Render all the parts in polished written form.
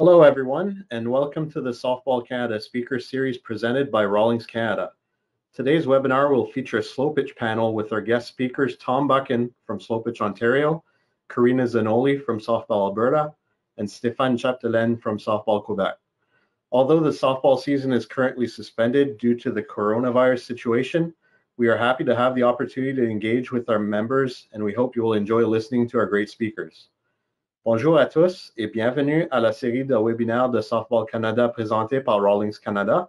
Hello, everyone, and welcome to the Softball Canada Speaker Series presented by Rawlings Canada. Today's webinar will feature a Slo-Pitch panel with our guest speakers Tom Buchan from Slo-Pitch Ontario, Karina Zanoli from Softball Alberta, and Stéphane Chapdelaine from Softball Quebec. Although the softball season is currently suspended due to the coronavirus situation, we are happy to have the opportunity to engage with our members, and we hope you will enjoy listening to our great speakers. Bonjour à tous et bienvenue à la série de webinaires de Softball Canada présentés par Rawlings Canada.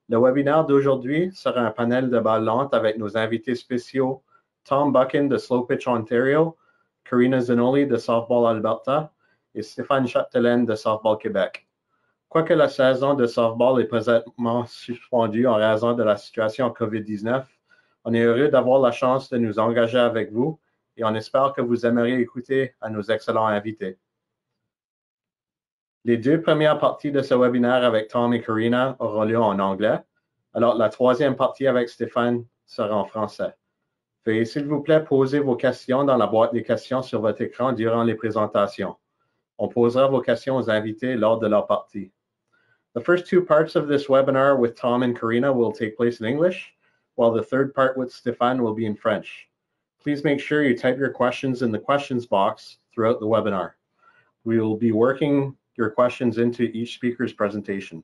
Le webinaire d'aujourd'hui sera un panel de balle lente avec nos invités spéciaux Tom Buchan de Slo-Pitch Ontario, Karina Zanoli de Softball Alberta et Stéphane Chapdelaine de Softball Québec. Quoique la saison de softball est présentement suspendue en raison de la situation COVID-19, on est heureux d'avoir la chance de nous engager avec vous et on espère que vous aimeriez écouter à nos excellents invités. Les deux premières parties de ce webinaire avec Tom et Karina auront lieu en anglais, alors la troisième partie avec Stéphane sera en français. Veuillez s'il vous plaît poser vos questions dans la boîte des questions sur votre écran durant les présentations. On posera vos questions aux invités lors de leur partie. The first two parts of this webinar with Tom and Karina will take place in English, while the third part with Stéphane will be in French. Please make sure you type your questions in the questions box throughout the webinar. We will be working your questions into each speaker's presentation.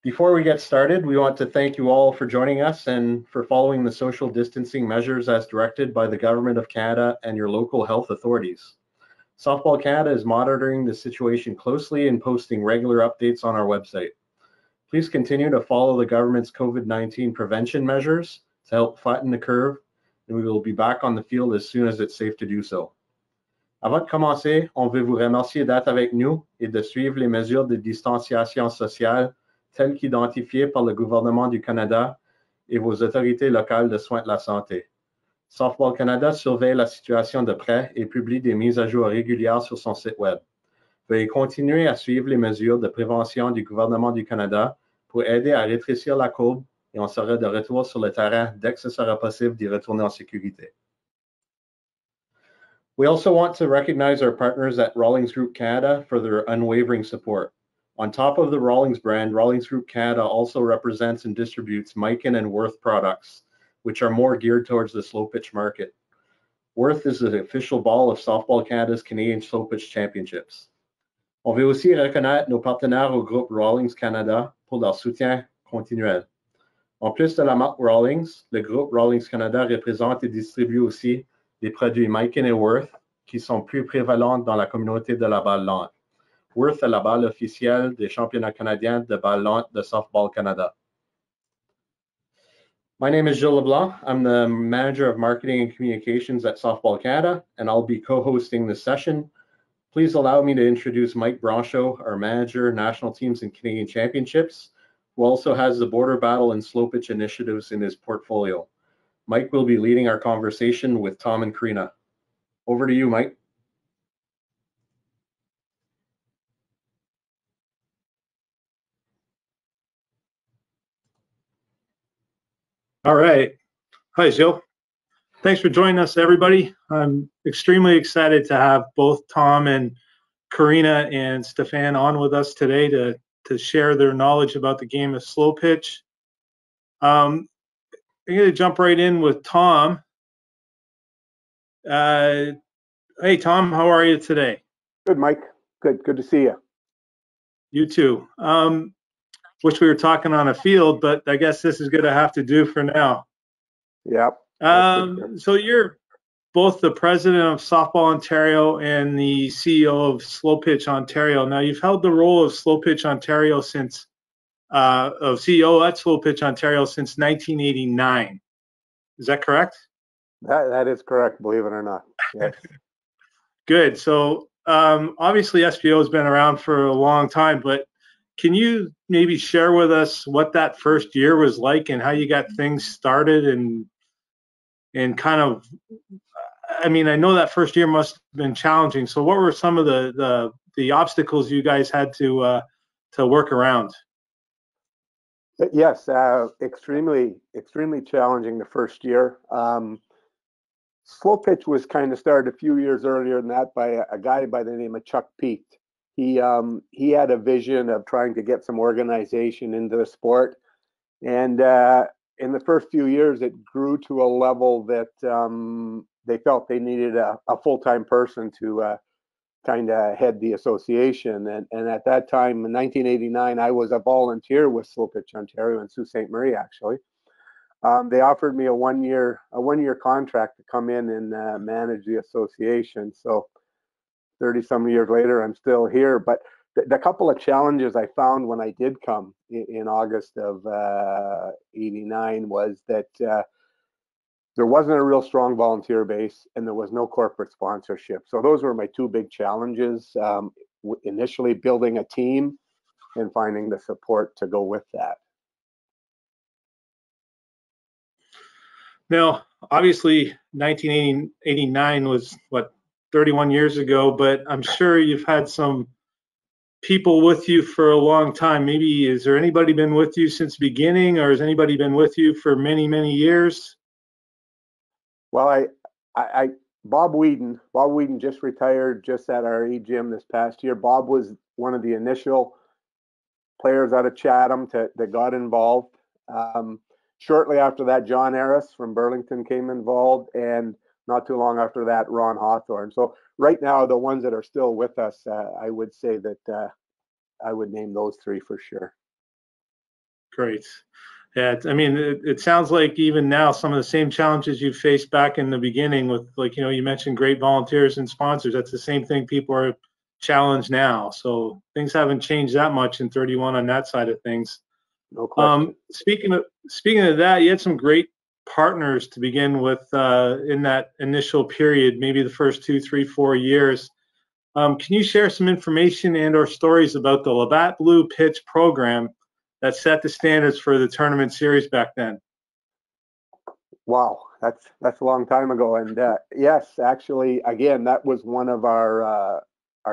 Before we get started, we want to thank you all for joining us and for following the social distancing measures as directed by the Government of Canada and your local health authorities. Softball Canada is monitoring the situation closely and posting regular updates on our website. Please continue to follow the government's COVID-19 prevention measures to help flatten the curve, and we will be back on the field as soon as it's safe to do so. Avant de commencer, on veut vous remercier d'être avec nous et de suivre les mesures de distanciation sociale telles qu'identifiées par le gouvernement du Canada et vos autorités locales de soins de la santé. Softball Canada surveille la situation de près et publie des mises à jour régulières sur son site web. Veuillez continuer à suivre les mesures de prévention du gouvernement du Canada pour aider à rétrécir la courbe et on sera de retour sur le terrain dès que ce sera possible d'y retourner en sécurité. We also want to recognize our partners at Rawlings Group Canada for their unwavering support. On top of the Rawlings brand, Rawlings Group Canada also represents and distributes Mikan and Worth products, which are more geared towards the slow-pitch market. Worth is the official ball of Softball Canada's Canadian Slow-Pitch Championships. On veut aussi reconnaître nos partenaires au groupe Rawlings Canada pour leur soutien continuel. En plus de la marque Rawlings, le groupe Rawlings Canada représente et distribue aussi les produits Mikan et Worth qui sont plus prévalents dans la communauté de la balle lente. Worth est la balle officielle des championnats canadiens de balle lente de Softball Canada. My name is Gilles Leblanc. I'm the Manager of Marketing and Communications at Softball Canada, and I'll be co-hosting this session. Please allow me to introduce Mike Branchaud, our Manager, National Teams and Canadian Championships, who also has the Border Battle and Slow Pitch initiatives in his portfolio. Mike will be leading our conversation with Tom and Karina. Over to you, Mike. All right. Hi, Gilles. Thanks for joining us, everybody. I'm extremely excited to have both Tom and Karina and Stéphane on with us today to share their knowledge about the game of slow pitch. I'm going to jump right in with Tom. Hey, Tom, how are you today? Good, Mike. Good to see you. You too. Wish we were talking on a field, but I guess this is going to have to do for now. Yep. So you're both the president of Softball Ontario and the CEO of Slo-Pitch Ontario. Now you've held the role of Slo-Pitch Ontario since of CEO at Slo-Pitch Ontario since 1989. Is that correct? That is correct, believe it or not. Yes. Good. So obviously SPO has been around for a long time, but can you maybe share with us what that first year was like and how you got things started and kind of, I mean, I know that first year must have been challenging. So what were some of the obstacles you guys had to work around? Yes, extremely challenging the first year. Slo-Pitch was kind of started a few years earlier than that by a guy by the name of Chuck Peet. He had a vision of trying to get some organization into the sport, and in the first few years, it grew to a level that they felt they needed a full-time person to kind of head the association. And at that time, in 1989, I was a volunteer with Slo-Pitch Ontario in Sault Ste. Marie, actually. They offered me a one-year contract to come in and manage the association. So 30-some years later, I'm still here. But the couple of challenges I found when I did come in August of '89 was that there wasn't a real strong volunteer base, and there was no corporate sponsorship. So those were my two big challenges. Initially, building a team and finding the support to go with that. Now, obviously, 1989 was, what, 31 years ago, but I'm sure you've had some people with you for a long time. Maybe, is there anybody been with you since the beginning, or has anybody been with you for many, many years? Well, Bob Whedon just retired just at our gym this past year. Bob was one of the initial players out of Chatham that got involved. Shortly after that, John Harris from Burlington came involved, and not too long after that, Ron Hawthorne. So right now, the ones that are still with us, I would say that I would name those three for sure. Great. Yeah, I mean, it sounds like even now some of the same challenges you faced back in the beginning with, like, you mentioned great volunteers and sponsors. That's the same thing people are challenged now. So things haven't changed that much in 31 on that side of things. No question. Speaking of that, you had some great partners to begin with in that initial period, maybe the first 2, 3, 4 years. Can you share some information and/or stories about the Labatt Blue Pitch program that set the standards for the tournament series back then? Wow, that's a long time ago, and yes, actually, again, that was one of our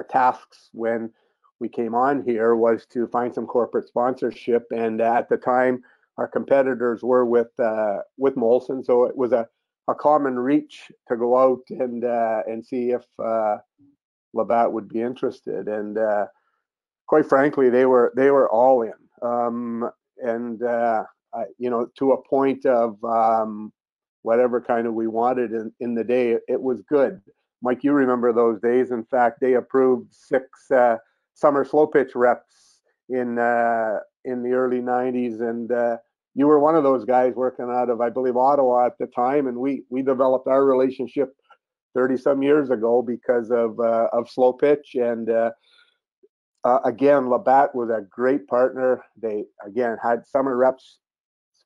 tasks when we came on here, was to find some corporate sponsorship. And at the time, our competitors were with Molson, so it was a common reach to go out and see if Labatt would be interested. And quite frankly, they were all in. To a point of whatever kind of we wanted in the day, it was good. Mike, you remember those days. In fact, they approved 6 summer Slo-Pitch reps in the early 90s, and you were one of those guys working out of, I believe, Ottawa at the time, and we developed our relationship 30-some years ago because of Slo-Pitch. And again, Labatt was a great partner. They, again, had summer reps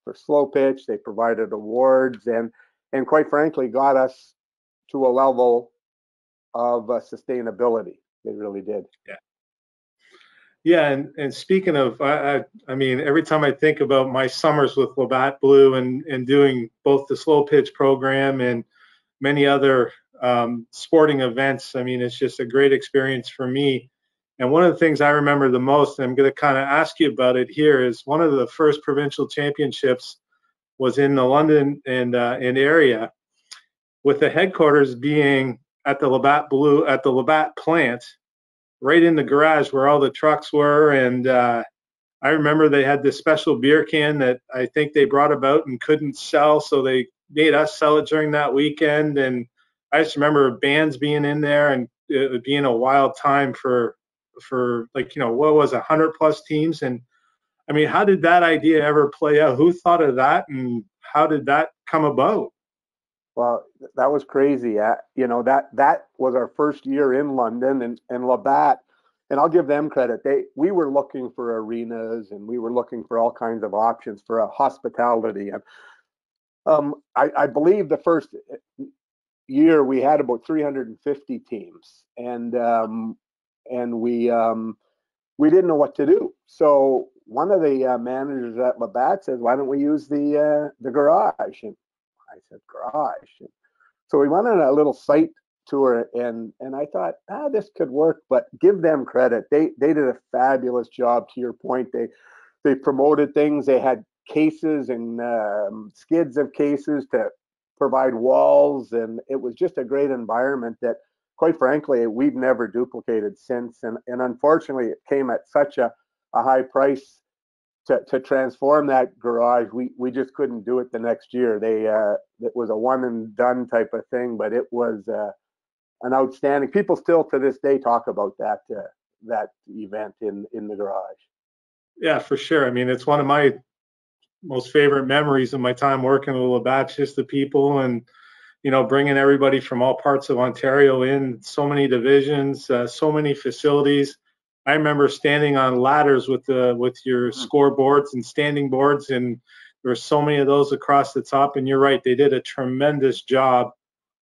for Slo-Pitch. They provided awards and quite frankly got us to a level of sustainability. They really did. Yeah. Yeah, and speaking of, I mean, every time I think about my summers with Labatt Blue and doing both the Slo-Pitch program and many other sporting events, I mean, it's just a great experience for me. And one of the things I remember the most, and I'm going to kind of ask you about it here, is one of the first provincial championships was in the London and area, with the headquarters being at the Labatt Blue, at the Labatt plant, right in the garage where all the trucks were. And I remember they had this special beer can that I think they brought about and couldn't sell, so they made us sell it during that weekend. And I just remember bands being in there, and it being a wild time for like, what was 100+ teams. And I mean, how did that idea ever play out? Who thought of that, and how did that come about? Well, that was crazy. That was our first year in London, and Labatt, and I'll give them credit. We were looking for arenas, and we were looking for all kinds of options for a hospitality. And I believe the first year we had about 350 teams, and we didn't know what to do. So one of the managers at Labatt says, "Why don't we use the garage?" And I said, "Garage." And so we went on a little site tour, and I thought, this could work. But give them credit; they did a fabulous job. To your point, they promoted things. They had cases and skids of cases to provide walls, and it was just a great environment that, quite frankly, we've never duplicated since. And unfortunately, it came at such a high price to transform that garage. We just couldn't do it the next year. It was a one and done type of thing, but it was an outstanding. People still to this day talk about that event in the garage. Yeah, for sure. I mean, it's one of my most favorite memories of my time working with Labatt, just the people and, you know, bringing everybody from all parts of Ontario in, so many divisions, so many facilities. I remember standing on ladders with your scoreboards and standing boards, and there were so many of those across the top. And you're right, they did a tremendous job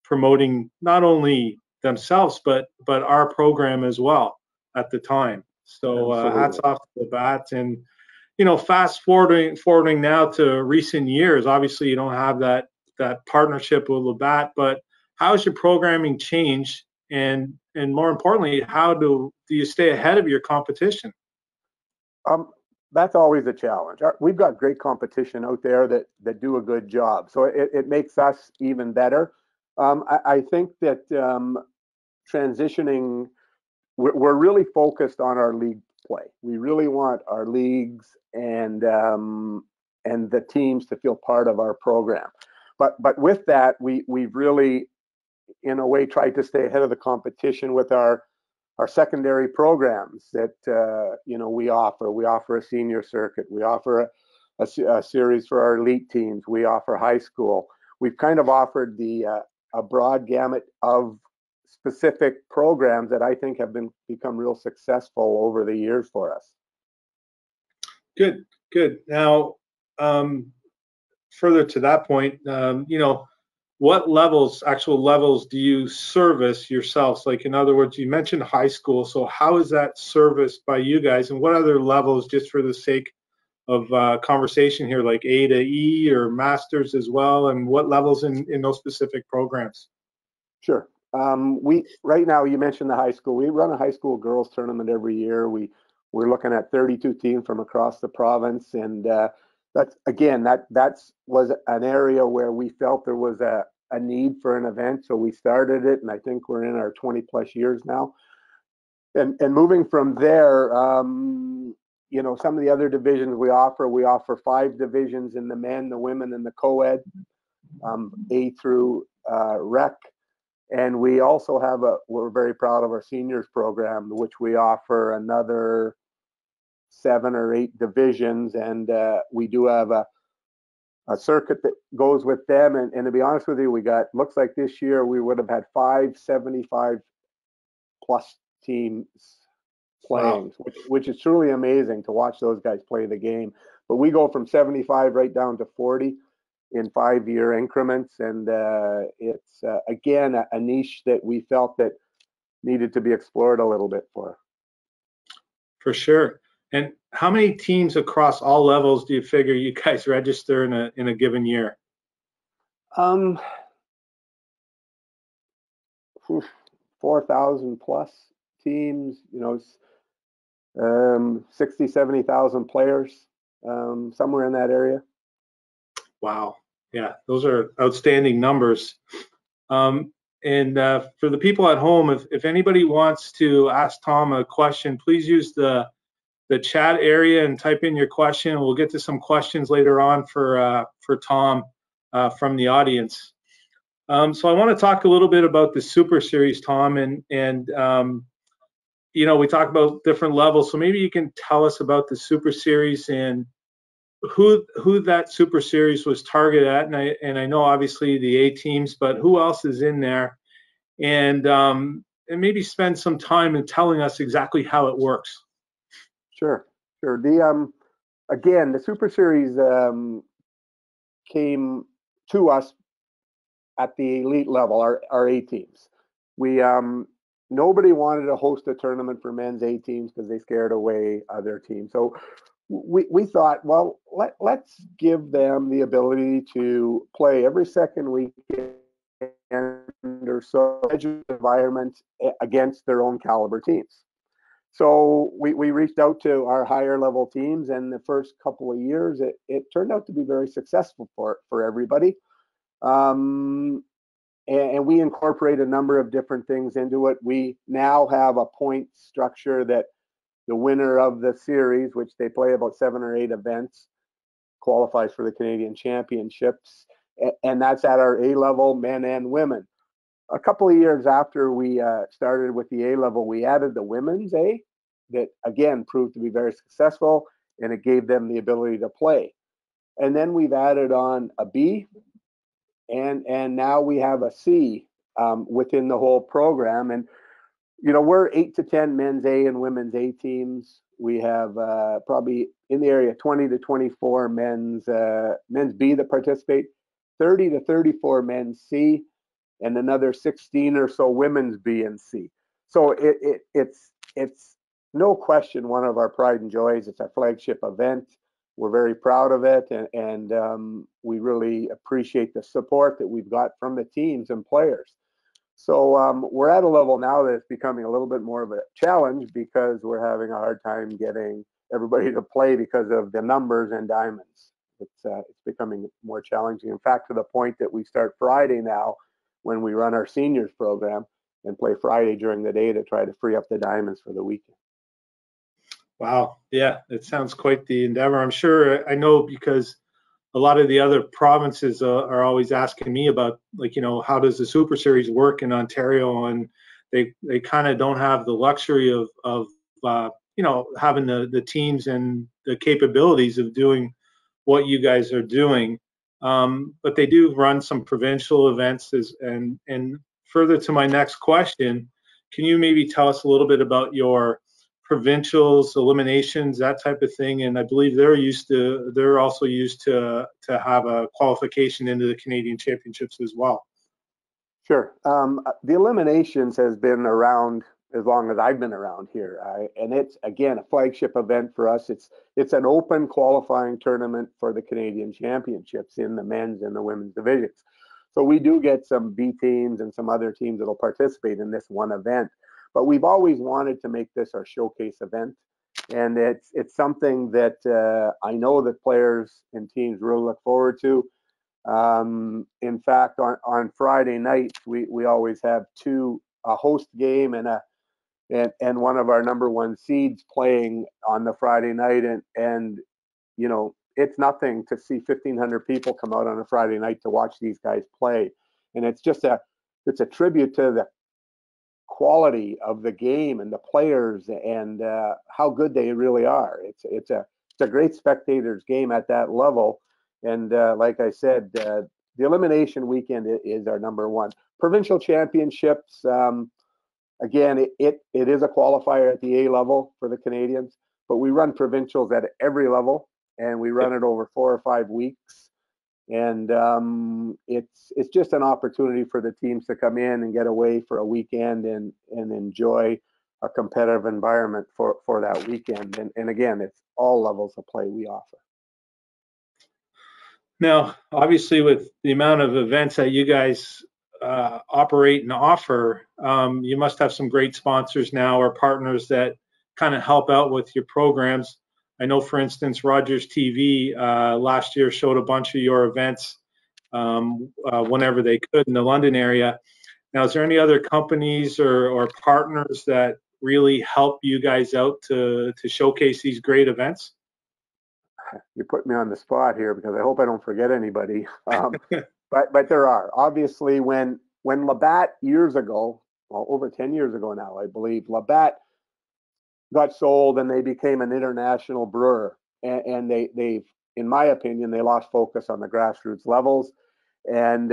promoting not only themselves but our program as well at the time. So hats off to Labatt. And you know, fast forwarding now to recent years, obviously you don't have that partnership with Labatt, but how has your programming changed, and more importantly, how do you stay ahead of your competition? That's always a challenge. We've got great competition out there that do a good job, so it makes us even better. I think that transitioning, we're really focused on our league play. We really want our leagues and the teams to feel part of our program. But with that, we've really, in a way, tried to stay ahead of the competition with our secondary programs that you know, we offer. We offer a senior circuit. We offer a series for our elite teams. We offer high school. We've kind of offered a broad gamut of specific programs that I think have become real successful over the years for us. Good. Now, further to that point, you know, what actual levels do you service yourselves? Like, in other words, you mentioned high school, so how is that serviced by you guys, and what other levels, just for the sake of conversation here, like A to E or masters as well, and what levels in those specific programs? Sure. Right now, you mentioned the high school. We run a high school girls tournament every year. We're looking at 32 teams from across the province, and that's, again, that was an area where we felt there was a need for an event, so we started it, and I think we're in our 20 plus years now. And moving from there, you know, some of the other divisions we offer 5 divisions in the men, the women, and the co-ed, A through rec. And we also have we're very proud of our seniors program, which we offer another 7 or 8 divisions, and we do have a circuit that goes with them. And to be honest with you, looks like this year we would have had 575 plus teams playing, wow, which is truly amazing to watch those guys play the game. But we go from 75 right down to 40 in 5-year increments, and it's again a niche that we felt that needed to be explored a little bit for. For sure. And how many teams across all levels do you figure you guys register in a given year? 4,000 plus teams. You know, 60, 70,000 players, somewhere in that area. Wow. Yeah, those are outstanding numbers. And for the people at home, if anybody wants to ask Tom a question, please use the chat area and type in your question. We'll get to some questions later on for Tom from the audience. So I want to talk a little bit about the Super Series, Tom, and you know, we talk about different levels. So maybe you can tell us about the Super Series and who that Super Series was targeted at, and I know obviously the A teams, but who else is in there, and maybe spend some time in telling us exactly how it works. Sure. Again, the Super Series came to us at the elite level, our A teams. Nobody wanted to host a tournament for men's A teams because they scared away other teams. So we thought, well, let's give them the ability to play every second weekend or so environment against their own caliber teams. So we reached out to our higher level teams, and the first couple of years it turned out to be very successful for everybody. And we incorporate a number of different things into it. We now have a point structure that the winner of the series, which they play about 7 or 8 events, qualifies for the Canadian Championships. And that's at our A level, men and women. A couple of years after we started with the A level, we added the women's A that, again, proved to be very successful, and it gave them the ability to play. And then we've added on a B, and now we have a C within the whole program. And you know, we're 8 to 10 men's A and women's A teams. We have probably in the area 20 to 24 men's B that participate, 30 to 34 men's C, and another 16 or so women's B and C. So it's no question one of our pride and joys. It's our flagship event. We're very proud of it, and we really appreciate the support that we've got from the teams and players. So we're at a level now that it's becoming a little bit more of a challenge because we're having a hard time getting everybody to play because of the numbers and diamonds. It's becoming more challenging. In fact, to the point that we start Friday now when we run our seniors program and play Friday during the day to try to free up the diamonds for the weekend. Wow. Yeah, it sounds quite the endeavor. I'm sure, I know, because a lot of the other provinces are always asking me about, like, you know, how does the Super Series work in Ontario? And they kind of don't have the luxury of you know, having the teams and the capabilities of doing what you guys are doing. But they do run some provincial events. And further to my next question, can you maybe tell us a little bit about your provincials, eliminations, that type of thing? And I believe they're also used to have a qualification into the Canadian Championships as well. Sure. The eliminations has been around as long as I've been around here, and it's, again, a flagship event for us. It's an open qualifying tournament for the Canadian Championships in the men's and the women's divisions. So we do get some B teams and some other teams that will participate in this one event. But we've always wanted to make this our showcase event, and it's something that I know that players and teams really look forward to. In fact, on Friday nights, we always have a host game and one of our #1 seeds playing on the Friday night, and you know, it's nothing to see 1,500 people come out on a Friday night to watch these guys play, and it's a tribute to the quality of the game and the players and how good they really are. It's a great spectators game at that level, and like I said, the Elimination Weekend is our #1. Provincial championships, again, it is a qualifier at the A level for the Canadians, but we run provincials at every level, and we run it over 4 or 5 weeks. And it's just an opportunity for the teams to come in and get away for a weekend and enjoy a competitive environment for that weekend. And again, it's all levels of play we offer. Now, obviously, with the amount of events that you guys operate and offer, you must have some great sponsors now or partners that kind of help out with your programs. I know, for instance, Rogers TV last year showed a bunch of your events whenever they could in the London area. Now, is there any other companies or partners that really help you guys out to showcase these great events? You put me on the spot here because I hope I don't forget anybody. But there are. Obviously, when Labatt years ago, well, over 10 years ago now, I believe, Labatt got sold and they became an international brewer, and they've, in my opinion, they lost focus on the grassroots levels, and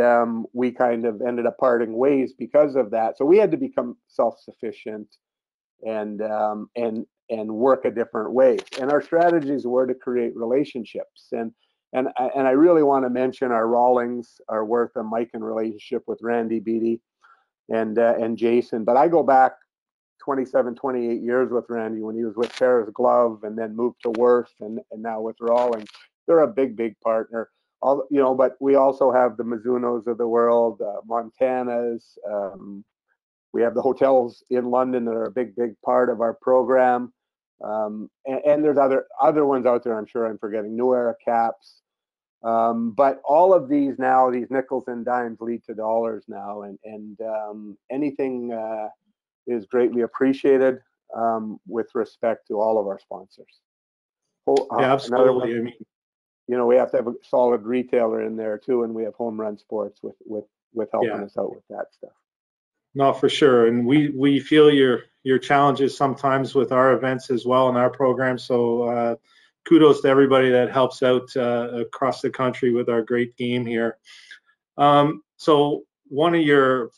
we kind of ended up parting ways because of that. So we had to become self-sufficient and work a different way. And our strategies were to create relationships. And I really want to mention our Rawlings, our Worth and Mike, in relationship with Randy Beatty and Jason. But I go back 27, 28 years with Randy when he was with Paris Glove and then moved to Worth and now with Rawlings. They're a big partner. But we also have the Mizunos of the world, Montana's. We have the hotels in London that are a big part of our program. And there's other ones out there I'm sure I'm forgetting. New Era Caps. But all of these now, these nickels and dimes lead to dollars now, and anything is greatly appreciated with respect to all of our sponsors. Yeah, absolutely. I mean, you know, we have to have a solid retailer in there too, and we have Home Run Sports with helping us out with that stuff. No, for sure, and we feel your challenges sometimes with our events as well in our program. So kudos to everybody that helps out across the country with our great game here. So one of your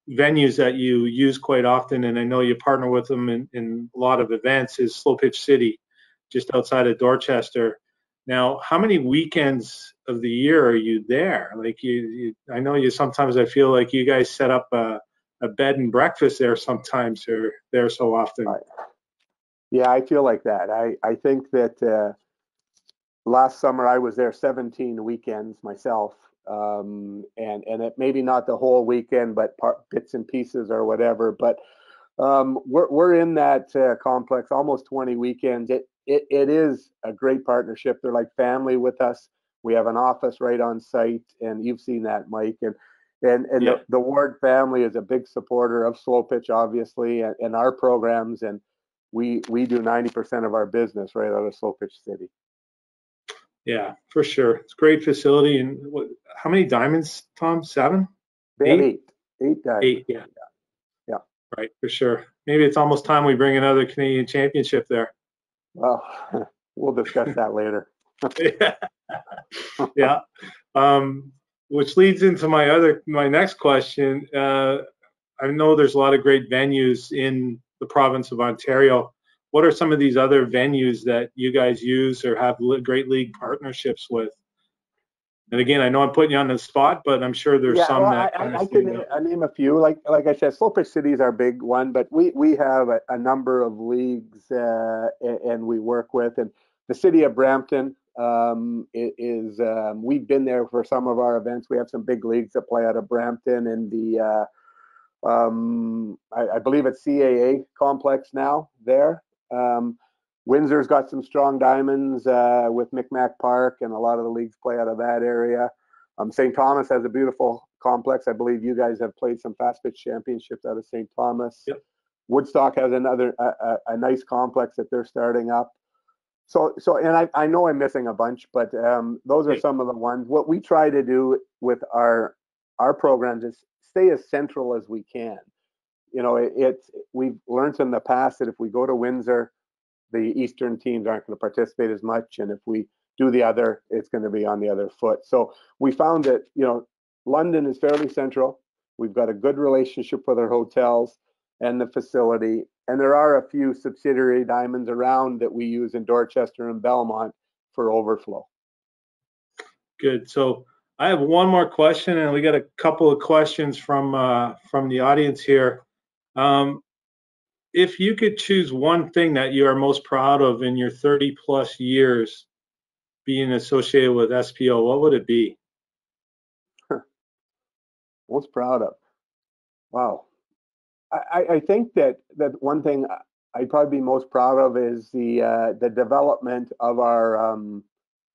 venues that you use quite often, and I know you partner with them in a lot of events, is Slo-Pitch City, just outside of Dorchester. Now, how many weekends of the year are you there? Like I know you sometimes, I feel like you guys set up a bed and breakfast there sometimes, or there so often. Yeah, I feel like that. I think that last summer I was there 17 weekends myself, and it maybe not the whole weekend, but bits and pieces or whatever. But we're in that complex almost 20 weekends. It is a great partnership. They're like family with us. We have an office right on site, and you've seen that, Mike. And yeah. the Ward family is a big supporter of Slo-Pitch, obviously, and our programs. And we do 90% of our business right out of Slo-Pitch City. Yeah, for sure. It's a great facility. And how many diamonds, Tom? 7? They have 8. 8 diamonds. 8, yeah. Right, for sure. Maybe it's almost time we bring another Canadian championship there. Well, we'll discuss that later. Yeah. Which leads into my next question. I know there's a lot of great venues in the province of Ontario. What are some of these other venues that you guys use or have great league partnerships with? And again, I know I'm putting you on the spot, but I'm sure there's some that I can name a few. Like I said, Slo-Pitch City is our big one, but we have a number of leagues and we work with. And the city of Brampton is we've been there for some of our events. We have some big leagues that play out of Brampton, and the I believe it's CAA complex now there. Windsor's got some strong diamonds with Micmac Park, and a lot of the leagues play out of that area. St. Thomas has a beautiful complex. I believe you guys have played some fast pitch championships out of St. Thomas. Yep. Woodstock has another a nice complex that they're starting up. So and I know I'm missing a bunch, but those are some of the ones. What we try to do with our programs is stay as central as we can. You know, we've learned in the past that if we go to Windsor, the Eastern teams aren't going to participate as much, and if we do the other, it's going to be on the other foot. So we found that, you know, London is fairly central. We've got a good relationship with our hotels and the facility, and there are a few subsidiary diamonds around that we use in Dorchester and Belmont for overflow. Good. So I have one more question, and we got a couple of questions from the audience here. If you could choose one thing that you are most proud of in your 30 plus years being associated with SPO, what would it be? Most proud of? Wow. I think that one thing I'd probably be most proud of is the development of our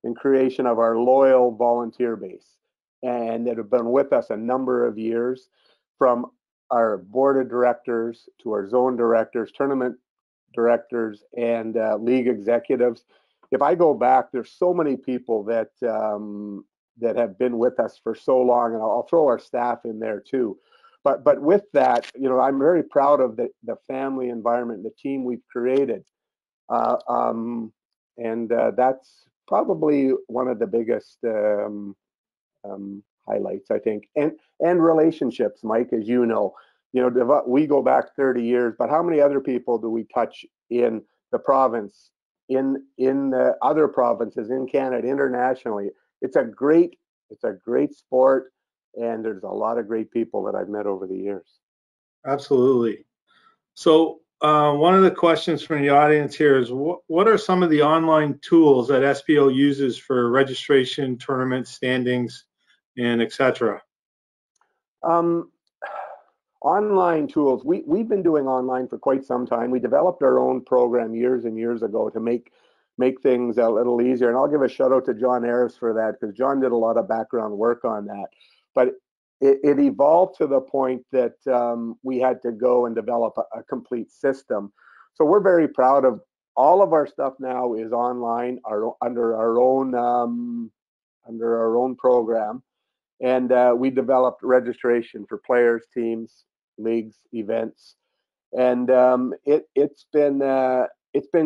and creation of our loyal volunteer base, and that have been with us a number of years, from our board of directors to our zone directors, tournament directors, and league executives. If I go back, there's so many people that that have been with us for so long, and I'll throw our staff in there too. But with that, you know, I'm very proud of the family environment, the team we've created, and that's probably one of the biggest highlights, I think, and relationships, Mike, as you know, we go back 30 years, but how many other people do we touch in the province, in the other provinces, in Canada, internationally? It's a great sport, and there's a lot of great people that I've met over the years. Absolutely. So one of the questions from the audience here is, what are some of the online tools that SPO uses for registration, tournament standings, and etc.? Online tools. We've been doing online for quite some time. We developed our own program years and years ago to make make things a little easier. And I'll give a shout out to John Ayres for that, because John did a lot of background work on that. But it evolved to the point that we had to go and develop a complete system. So we're very proud of all of our stuff now is online, under our own program. And we developed registration for players, teams, leagues, events, and it's been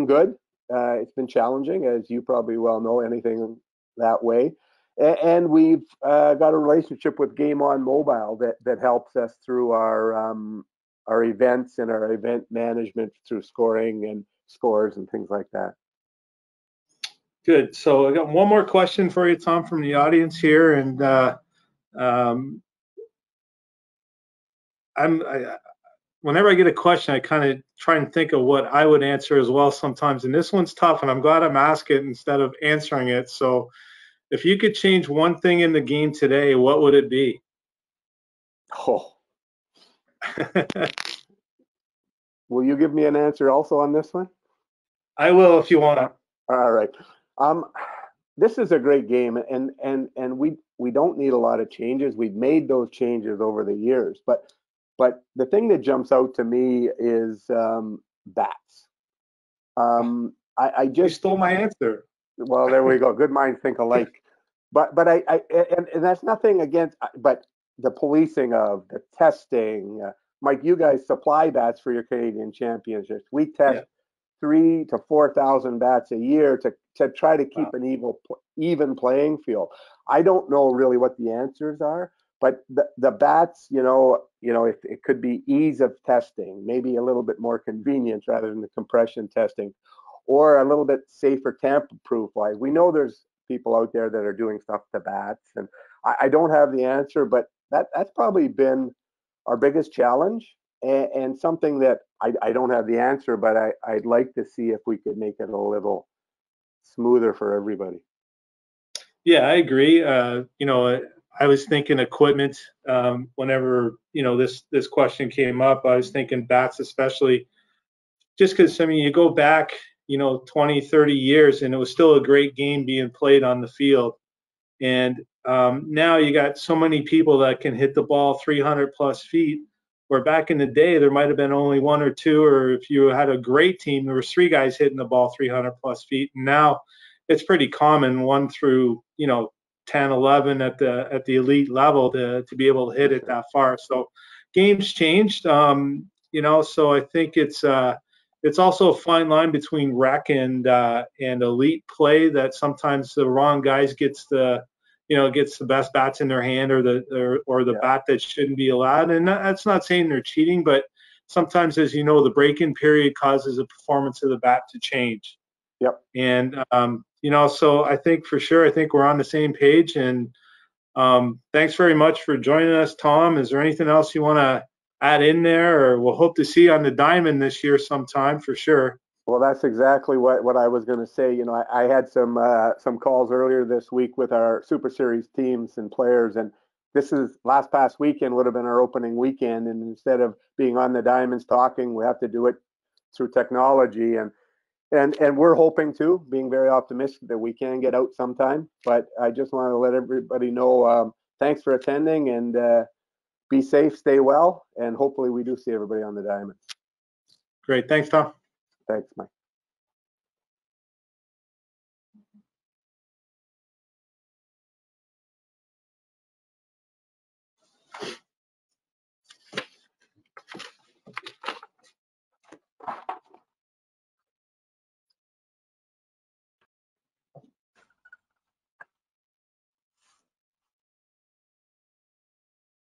good. It's been challenging, as you probably well know, anything that way. And we've got a relationship with Game On Mobile that helps us through our events and our event management through scoring and scores and things like that. Good. So I got one more question for you, Tom, from the audience here, and whenever I get a question, I kind of try and think of what I would answer as well sometimes. And this one's tough, and I'm glad I'm asking it instead of answering it. So if you could change one thing in the game today, what would it be? Oh. Will you give me an answer also on this one? I will if you want to. All right. This is a great game, and we don't need a lot of changes. We've made those changes over the years, but the thing that jumps out to me is bats. I just, you stole my answer. Well, there we go. Good minds think alike. But and that's nothing against, but the policing of the testing. Mike, you guys supply bats for your Canadian Championships. We test 3,000 to 4,000 bats a year to try to keep an even playing field. I don't know really what the answers are, but the bats, it could be ease of testing, maybe a little bit more convenience rather than the compression testing, or a little bit safer tamper-proof wise. We know there's people out there that are doing stuff to bats, and I don't have the answer, but that's probably been our biggest challenge, and something that I don't have the answer, but I'd like to see if we could make it a little smoother for everybody. Yeah, I agree. I was thinking equipment whenever this question came up. I was thinking bats, especially just because you go back 20, 30 years and it was still a great game being played on the field, and now you got so many people that can hit the ball 300 plus feet, where back in the day there might have been only one or two, or if you had a great team there was 3 guys hitting the ball 300 plus feet, and now it's pretty common 1 through 10, 11 at the elite level to be able to hit it that far. So games changed, so I think it's also a fine line between rec and elite play, that sometimes the wrong guys gets the best bats in their hand, or the bat that shouldn't be allowed. And that's not saying they're cheating, but sometimes, as you know, the break-in period causes the performance of the bat to change. Yep. And so I think for sure, I think we're on the same page. And thanks very much for joining us, Tom. Is there anything else you want to add in there, or we'll hope to see you on the diamond this year sometime for sure? Well, that's exactly what I was going to say. I had some calls earlier this week with our Super Series teams and players, and past weekend would have been our opening weekend, and instead of being on the diamonds talking, we have to do it through technology, and we're hoping to, being very optimistic that we can get out sometime. But I just want to let everybody know, thanks for attending, and be safe, stay well, and hopefully we do see everybody on the diamonds. Great. Thanks, Tom. Thanks, Mike.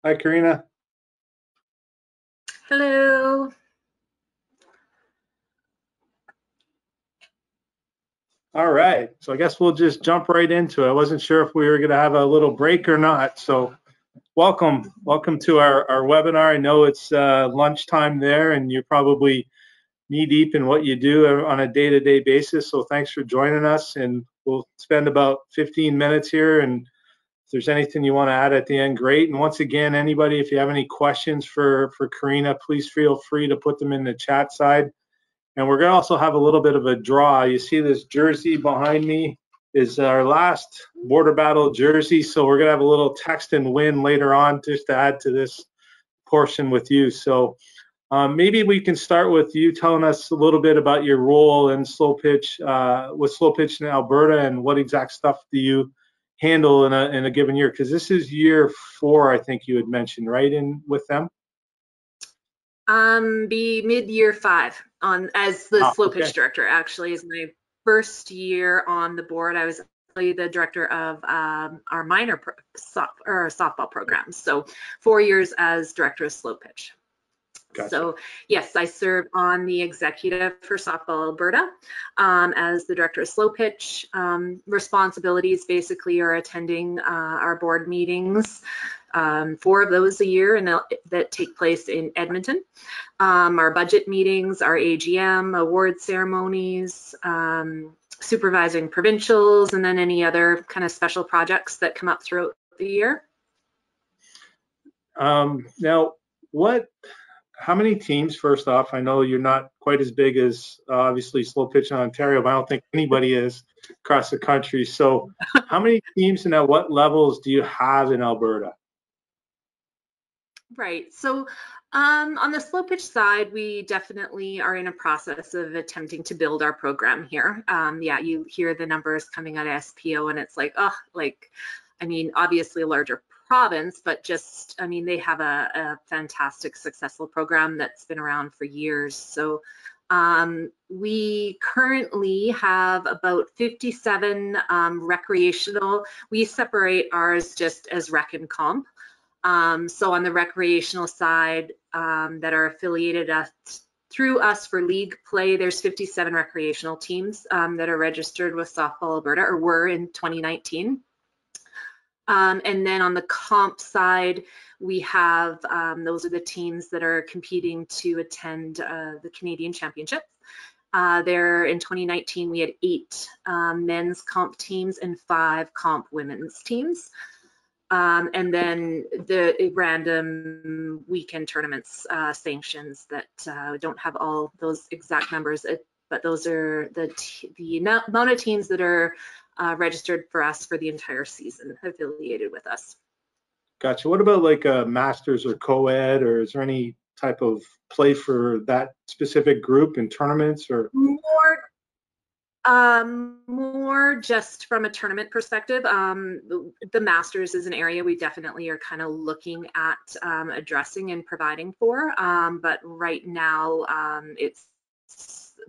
Hi, Karina. Hello. All right, so I guess we'll just jump right into it. I wasn't sure if we were going to have a little break or not. So welcome to our webinar. I know it's lunchtime there, and you're probably knee deep in what you do on a day-to-day basis. So thanks for joining us, and we'll spend about 15 minutes here. And if there's anything you want to add at the end, great. And once again, anybody, if you have any questions for Karina, please feel free to put them in the chat side, And we're going to also have a little bit of a draw. You see this jersey behind me is our last Border Battle jersey. So we're going to have a little text and win later on just to add to this portion with you. So maybe we can start with you telling us a little bit about your role in Slo-Pitch, with Slo-Pitch in Alberta, and what exact stuff do you handle in a given year? Because this is year 4, I think you had mentioned, right, in with them? Be mid-year 5 on as the Slo-Pitch okay. director. Actually, is my first year on the board. I was actually the director of our minor softball program. So 4 years as director of Slo-Pitch. Gotcha. So yes, I serve on the executive for Softball Alberta as the director of Slo-Pitch. Responsibilities basically are attending our board meetings, 4 of those a year, and that take place in Edmonton. Our budget meetings, our AGM, award ceremonies, supervising provincials, and then any other kind of special projects that come up throughout the year. Now, how many teams, first off? I know you're not quite as big as obviously Slo-Pitch in Ontario, but I don't think anybody is across the country. So how many teams and at what levels do you have in Alberta? Right. So on the Slo-Pitch side, we definitely are in a process of attempting to build our program here. Yeah, you hear the numbers coming out of SPO and it's like, oh, like, I mean, obviously a larger province, but just, I mean, they have a fantastic, successful program that's been around for years. So we currently have about 57 recreational. We separate ours just as rec and comp. So on the recreational side that are affiliated through us for league play, there's 57 recreational teams that are registered with Softball Alberta, or were in 2019. And then on the comp side, we have, those are the teams that are competing to attend the Canadian Championships. There in 2019, we had 8 men's comp teams and 5 comp women's teams. And then the random weekend tournaments sanctions that don't have all those exact numbers, but those are the amount of teams that are registered for us for the entire season, affiliated with us. Gotcha. What about like a masters or co-ed, or is there any type of play for that specific group in tournaments, or? More just from a tournament perspective. The Masters is an area we definitely are kind of looking at addressing and providing for. But right now, it's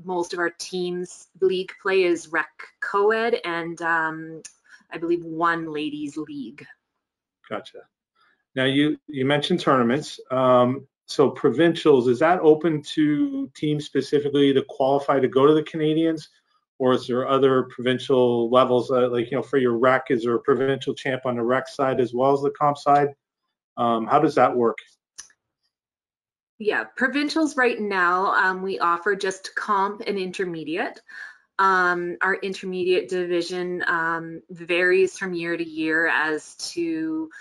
most of our teams' league play is rec co-ed, and I believe 1 ladies league. Gotcha. Now you mentioned tournaments. So provincials, is that open to teams specifically to qualify to go to the Canadians? Or is there other provincial levels, like, you know, for your rec, is there a provincial champ on the rec side as well as the comp side? How does that work? Yeah, provincials right now, we offer just comp and intermediate. Our intermediate division varies from year to year as to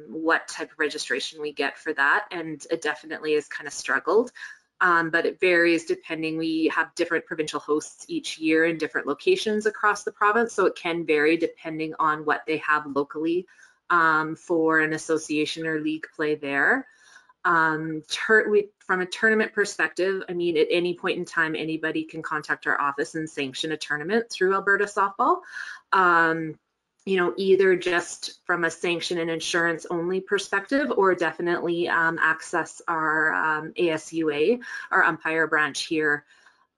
what type of registration we get for that, and it definitely has kind of struggled. But it varies depending. We have different provincial hosts each year in different locations across the province, so it can vary depending on what they have locally for an association or league play there. From a tournament perspective, I mean, at any point in time, anybody can contact our office and sanction a tournament through Alberta Softball. You know, either just from a sanction and insurance only perspective, or definitely access our ASUA, our umpire branch here.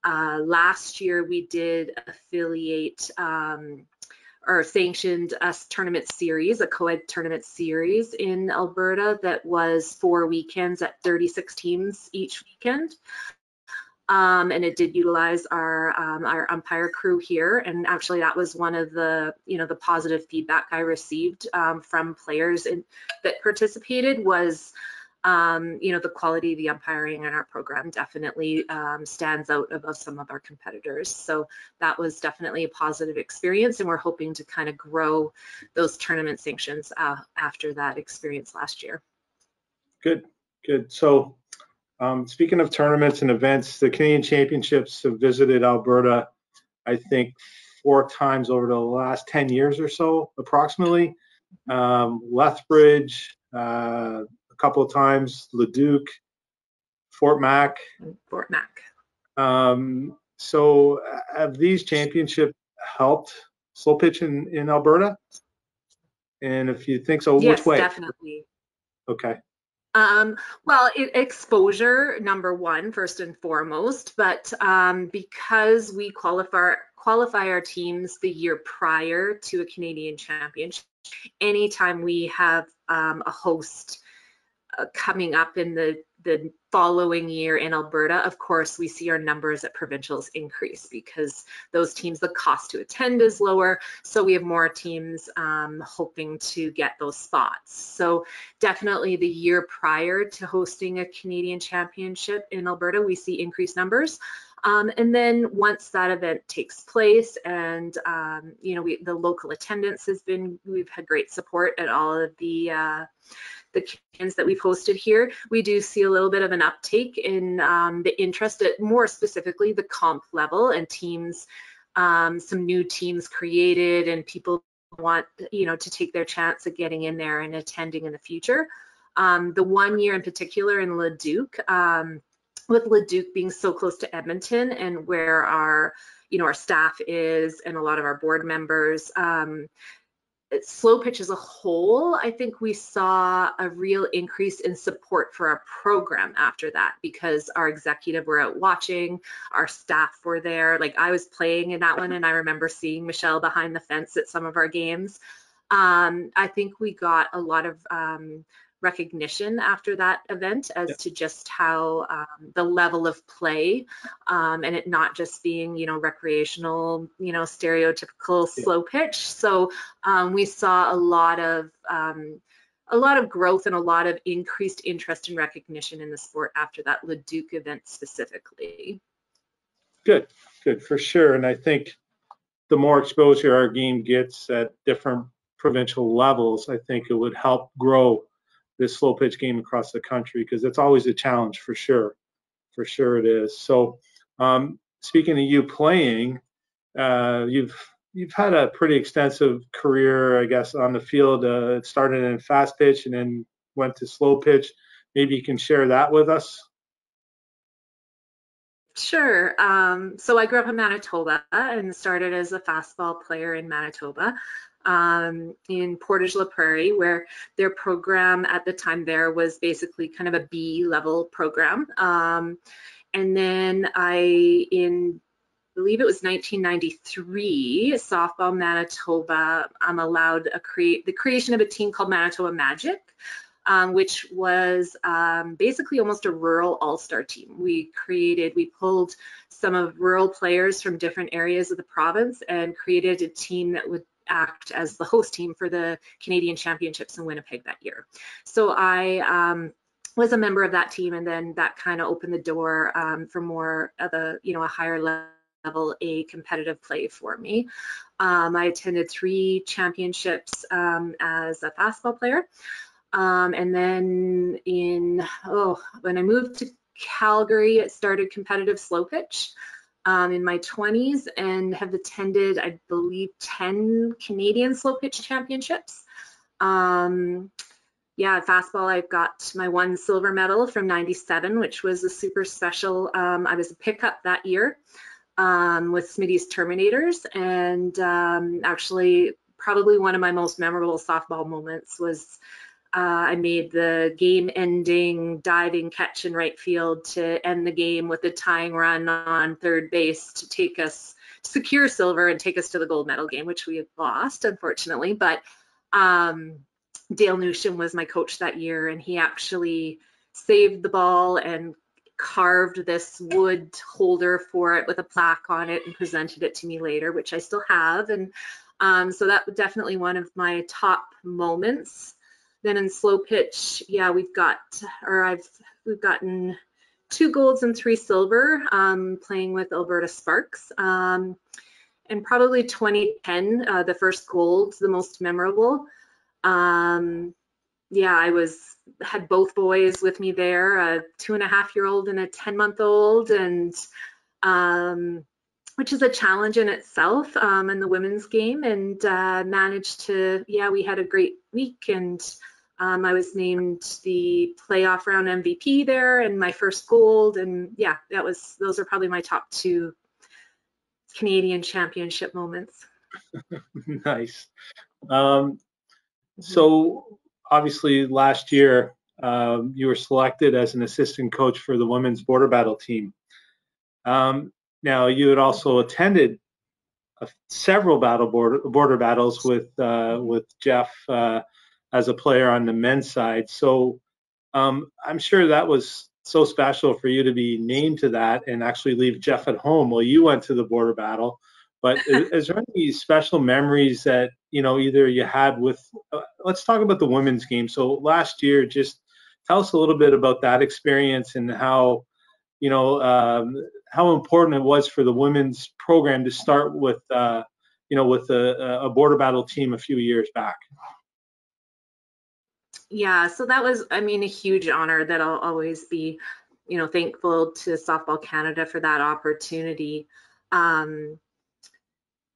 Last year we did affiliate or sanctioned a tournament series, a co-ed tournament series in Alberta that was 4 weekends at 36 teams each weekend. And it did utilize our umpire crew here, and actually that was one of the, you know, the positive feedback I received from players that participated was, you know, the quality of the umpiring in our program definitely stands out above some of our competitors. So that was definitely a positive experience, and we're hoping to kind of grow those tournament sanctions after that experience last year. Good, good. So Speaking of tournaments and events, the Canadian Championships have visited Alberta, I think, 4 times over the last 10 years or so, approximately. Lethbridge, a couple of times, Leduc, Fort Mac. Fort Mac. So have these championships helped Slo-Pitch in Alberta? And if you think so, Yes, which way? Definitely. Okay. Well, exposure, number one, first and foremost, but because we qualify our teams the year prior to a Canadian Championship, anytime we have a host coming up in the following year in Alberta, of course, we see our numbers at provincials increase because those teams, the cost to attend is lower. So we have more teams hoping to get those spots. So definitely the year prior to hosting a Canadian Championship in Alberta, we see increased numbers. And then once that event takes place and, the local attendance we've had great support at all of the camps that we've hosted here, we do see a little bit of an uptake in the interest at more specifically the comp level and teams, some new teams created and people want, to take their chance at getting in there and attending in the future. The one year in particular in Leduc, with Leduc being so close to Edmonton and where our staff is and a lot of our board members, Slo-Pitch as a whole, I think we saw a real increase in support for our program after that because our executive were out watching, our staff were there. Like I was playing in that one and I remember seeing Michelle behind the fence at some of our games. I think we got a lot of recognition after that event as to just how the level of play and it not just being recreational stereotypical slow pitch. So we saw a lot of growth and a lot of increased interest and recognition in the sport after that Leduc event specifically. Good for sure. And I think the more exposure our game gets at different provincial levels, I think it would help grow this slow pitch game across the country because it's always a challenge for sure. For sure it is. So speaking of you playing, you've had a pretty extensive career, I guess, on the field. It started in fast pitch and then went to slow pitch. Maybe you can share that with us. Sure. So I grew up in Manitoba and started as a fastball player in Manitoba. In Portage-la Prairie, where their program at the time there was basically kind of a B level program. And then I believe it was 1993, Softball Manitoba allowed the creation of a team called Manitoba Magic, which was basically almost a rural all-star team. We pulled some of rural players from different areas of the province and created a team that would act as the host team for the Canadian Championships in Winnipeg that year. So I was a member of that team, and then that kind of opened the door for more of a higher level A competitive play for me. I attended 3 championships as a fastball player. And then when I moved to Calgary, it started competitive slow pitch in my 20s and have attended, I believe, 10 Canadian slow pitch championships. Fastball, I've got my 1 silver medal from '97, which was a super special. I was a pickup that year with Smitty's Terminators, and actually probably one of my most memorable softball moments was I made the game-ending diving catch in right field to end the game with a tying run on third base to secure silver and take us to the gold medal game, which we had lost, unfortunately. But Dale Newsham was my coach that year, and he actually saved the ball and carved this wood holder for it with a plaque on it and presented it to me later, which I still have. And so that was definitely one of my top moments. Then in slow pitch, we've gotten 2 golds and 3 silver playing with Alberta Sparks. And probably 2010, the first gold, the most memorable. yeah, had both boys with me there, a 2.5-year-old and a 10-month-old, and which is a challenge in itself in the women's game, and managed to, yeah, we had a great week, and I was named the playoff round MVP there and my first gold, and yeah, those are probably my top 2 Canadian championship moments. Nice. So obviously last year you were selected as an assistant coach for the women's border battle team. Now you had also attended several border battles with Jeff as a player on the men's side. So I'm sure that was so special for you to be named to that and actually leave Jeff at home while you went to the border battle. But is there any special memories that, you know, either you had with, let's talk about the women's game. So last year, just tell us a little bit about that experience and how, you know, how important it was for the women's program to start with, you know, with a border battle team a few years back. Yeah, so that was, I mean, a huge honor that I'll always be, you know, thankful to Softball Canada for that opportunity.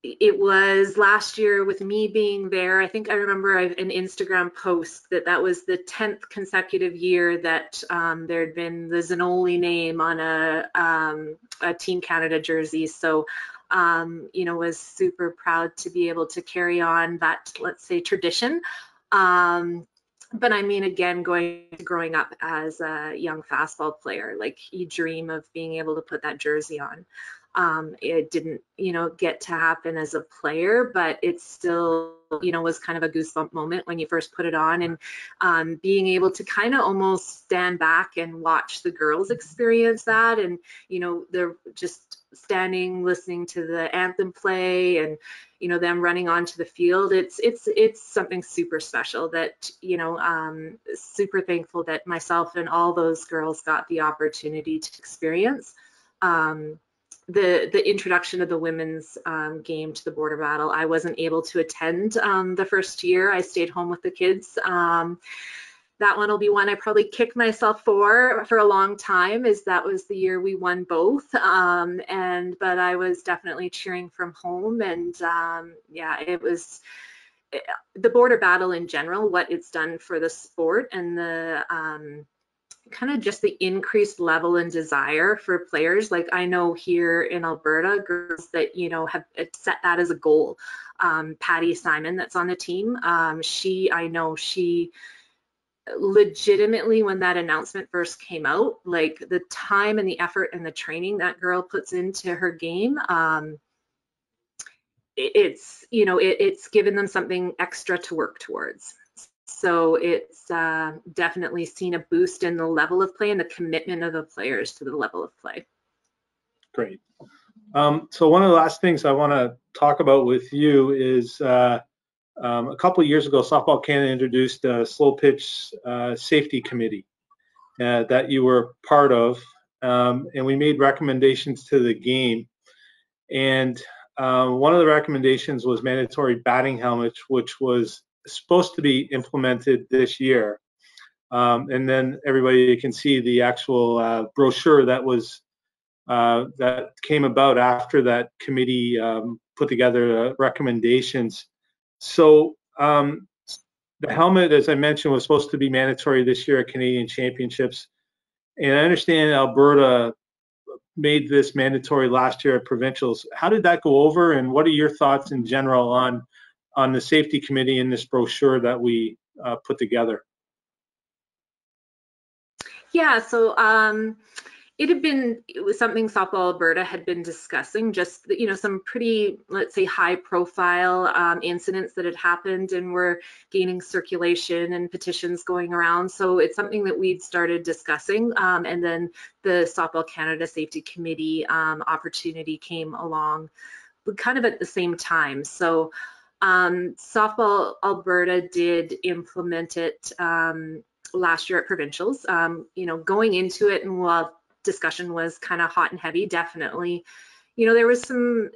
It was last year with me being there. I think I remember an Instagram post that was the 10th consecutive year that there had been the Zanoli name on a Team Canada jersey. So, you know, was super proud to be able to carry on that, let's say, tradition. But I mean, again, growing up as a young fastball player, like you dream of being able to put that jersey on. It didn't, you know, get to happen as a player, but it still, you know, was kind of a goosebump moment when you first put it on, and being able to kind of almost stand back and watch the girls experience that, and, you know, they're just standing, listening to the anthem play, and, you know, them running onto the field. It's something super special that, you know, super thankful that myself and all those girls got the opportunity to experience. The introduction of the women's game to the border battle, I wasn't able to attend the first year. I stayed home with the kids. That one will be one I probably kick myself for a long time, is that was the year we won both. But I was definitely cheering from home, and yeah, it was the border battle in general, what it's done for the sport, and the kind of just the increased level and desire for players. Like, I know here in Alberta, girls that, you know, have set that as a goal. Patty Simon, that's on the team, I know she legitimately, when that announcement first came out, like the time and the effort and the training that girl puts into her game, it's, you know, it's given them something extra to work towards. So it's definitely seen a boost in the level of play and the commitment of the players to the level of play. Great. So one of the last things I want to talk about with you is a couple of years ago, Softball Canada introduced a Slo-Pitch Safety Committee that you were part of, and we made recommendations to the game. And one of the recommendations was mandatory batting helmets, which was supposed to be implemented this year. And then everybody can see the actual brochure that was that came about after that committee put together recommendations. So the helmet, as I mentioned, was supposed to be mandatory this year at Canadian Championships. And I understand Alberta made this mandatory last year at provincials. How did that go over, and what are your thoughts in general on the safety committee in this brochure that we put together? Yeah, so it was something Softball Alberta had been discussing, just, you know, some pretty, let's say, high profile incidents that had happened and were gaining circulation and petitions going around. So it's something that we'd started discussing, and then the Softball Canada Safety Committee opportunity came along kind of at the same time. So Softball Alberta did implement it last year at provincials. You know, going into it, and while discussion was kind of hot and heavy, definitely, you know, there was some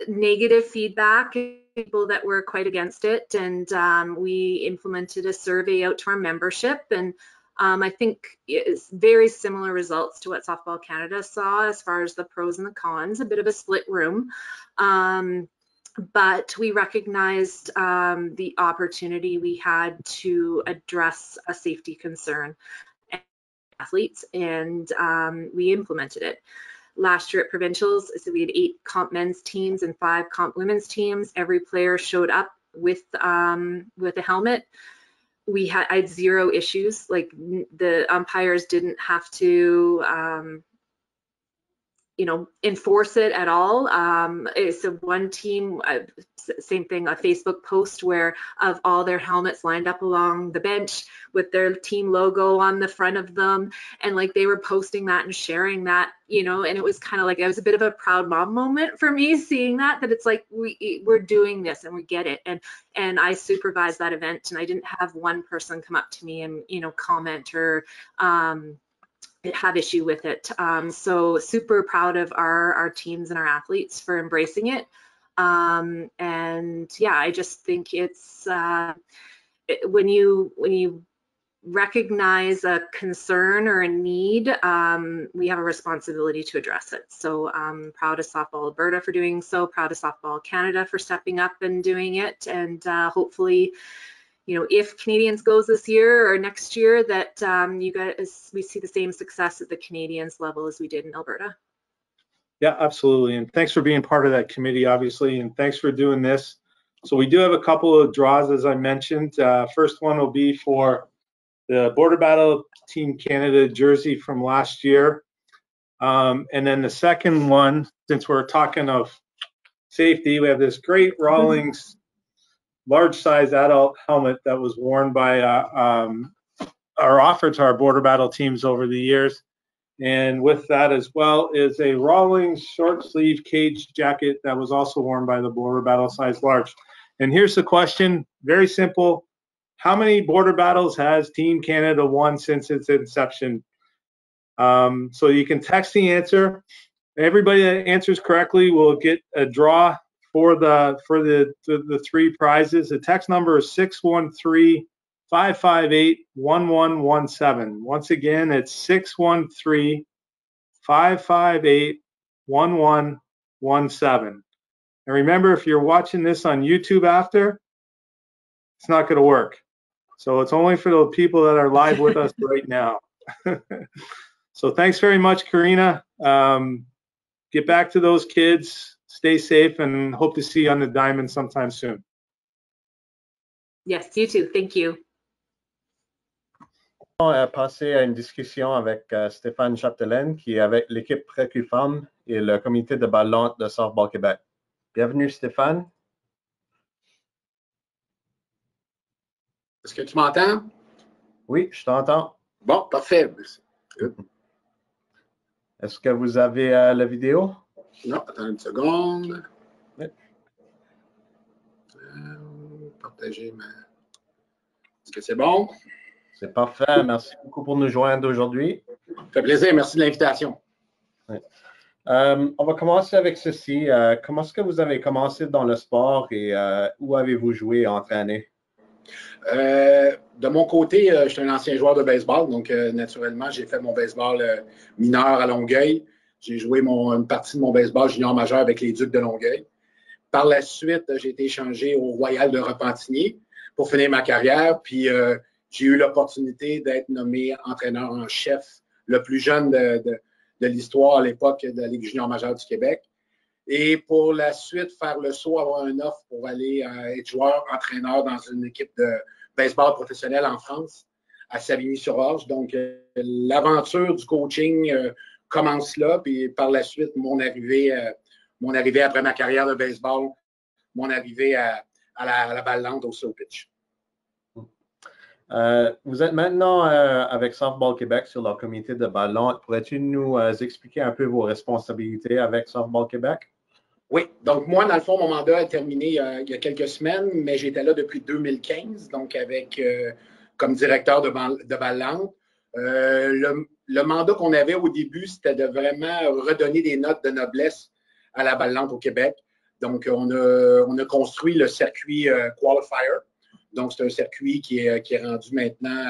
negative feedback, people that were quite against it, and we implemented a survey out to our membership, and I think it's very similar results to what Softball Canada saw as far as the pros and the cons, a bit of a split room. But we recognized the opportunity we had to address a safety concern in athletes, and we implemented it. Last year at provincials, so we had 8 comp men's teams and 5 comp women's teams. Every player showed up with a helmet. I had 0 issues. Like, the umpires didn't have to you know, enforce it at all. So one team, same thing, a Facebook post where of all their helmets lined up along the bench with their team logo on the front of them, and like they were posting that and sharing that, you know, and it was kind of like, it was a bit of a proud mom moment for me seeing that it's like we're doing this and we get it. And I supervised that event, and I didn't have one person come up to me and, you know, comment or have issue with it. So super proud of our teams and our athletes for embracing it. And yeah, I just think it's when you recognize a concern or a need, we have a responsibility to address it. So I'm proud of Softball Alberta for doing so, proud of Softball Canada for stepping up and doing it, and hopefully, you know, if Canadians goes this year or next year, that we see the same success at the Canadians level as we did in Alberta. Yeah, absolutely. And thanks for being part of that committee, obviously, and thanks for doing this. So we do have a couple of draws, as I mentioned. First one will be for the Border Battle Team Canada jersey from last year. And then the second one, since we're talking of safety, we have this great Rawlings large size adult helmet that was worn by or offered to our Border Battle teams over the years. And with that as well is a Rawlings short sleeve cage jacket that was also worn by the Border Battle size large. And here's the question, very simple. How many Border Battles has Team Canada won since its inception? So you can text the answer. Everybody that answers correctly will get a draw for the 3 prizes. The text number is 613-558-1117. Once again, it's 613-558-1117. And remember, if you're watching this on YouTube after, it's not going to work. So it's only for the people that are live with us right now. So thanks very much, Karina. Get back to those kids. Stay safe, and hope to see you on the diamond sometime soon. Yes, you too. Thank you. On va passer à une discussion avec Stéphane Chapdelaine, qui est avec l'équipe Précu-Femmes et le comité de balle de Softball Québec. Bienvenue, Stéphane. Est-ce que tu m'entends? Oui, je t'entends. Bon, parfait. Est-ce que vous avez la vidéo? Non, attends une seconde. Oui. Partager ma... Est-ce que c'est bon? C'est parfait. Merci beaucoup pour nous joindre aujourd'hui. Ça fait plaisir. Merci de l'invitation. Oui. On va commencer avec ceci. Comment est-ce que vous avez commencé dans le sport et où avez-vous joué et entraîné? De mon côté, je suis un ancien joueur de baseball, donc naturellement, j'ai fait mon baseball mineur à Longueuil. J'ai joué une partie de mon baseball junior majeur avec les Ducs de Longueuil. Par la suite, j'ai été échangé au Royal de Repentigny pour finir ma carrière. Puis, j'ai eu l'opportunité d'être nommé entraîneur en chef, le plus jeune de l'histoire à l'époque de la Ligue junior majeure du Québec. Et pour la suite, faire le saut, avoir un offre pour aller être joueur-entraîneur dans une équipe de baseball professionnel en France, à Savigny-sur-Orge. Donc, l'aventure du coaching commence là. Puis par la suite, mon arrivée après ma carrière de baseball, mon arrivée à la balle lente au Slo-Pitch. Vous êtes maintenant avec Softball Québec sur leur comité de balle lente. Pourrais-tu nous expliquer un peu vos responsabilités avec Softball Québec? Oui, donc moi, dans le fond, mon mandat a terminé il y a quelques semaines, mais j'étais là depuis 2015, donc avec comme directeur de balle lente. Le mandat qu'on avait au début, c'était de vraiment redonner des notes de noblesse à la balle lente au Québec. Donc, on a construit le circuit Qualifier. Donc, c'est un circuit qui est rendu maintenant,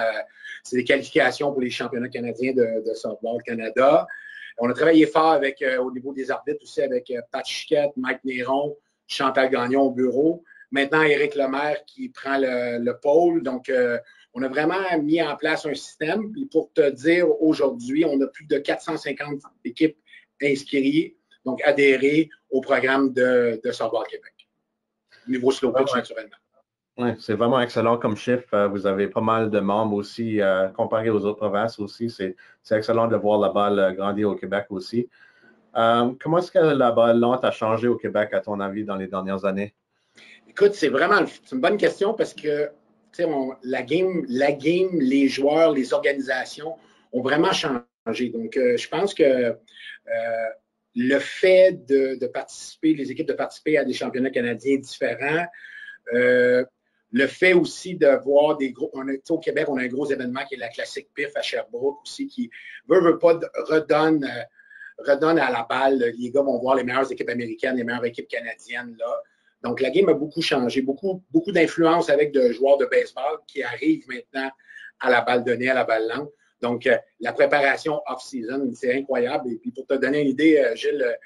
c'est des qualifications pour les championnats canadiens de softball Canada. On a travaillé fort au niveau des arbitres aussi avec Pat Chiquette, Mike Néron, Chantal Gagnon au bureau. Maintenant, Éric Lemaire qui prend le pôle. Donc, on a vraiment mis en place un système. Puis pour te dire, aujourd'hui, on a plus de 450 équipes inscrites, donc adhérées au programme de Softball Québec. Au niveau Slo-Pitch, naturellement. Oui, c'est vraiment excellent comme chiffre. Vous avez pas mal de membres aussi, comparé aux autres provinces aussi. C'est excellent de voir la balle grandir au Québec aussi. Comment est-ce que la balle lente a changé au Québec, à ton avis, dans les dernières années? Écoute, c'est une bonne question parce que la game, les joueurs, les organisations ont vraiment changé. Donc, je pense que le fait de participer, les équipes de participer à des championnats canadiens différents, le fait aussi de voir des gros, au Québec, on a un gros événement qui est la classique PIF à Sherbrooke aussi, qui veut pas redonne à la balle. Les gars vont voir les meilleures équipes américaines, les meilleures équipes canadiennes là. Donc, la game a beaucoup changé, beaucoup d'influence avec de joueurs de baseball qui arrivent maintenant à la balle donnée, à la balle lente. Donc, la préparation off-season, c'est incroyable. Et puis, pour te donner une idée, Gilles,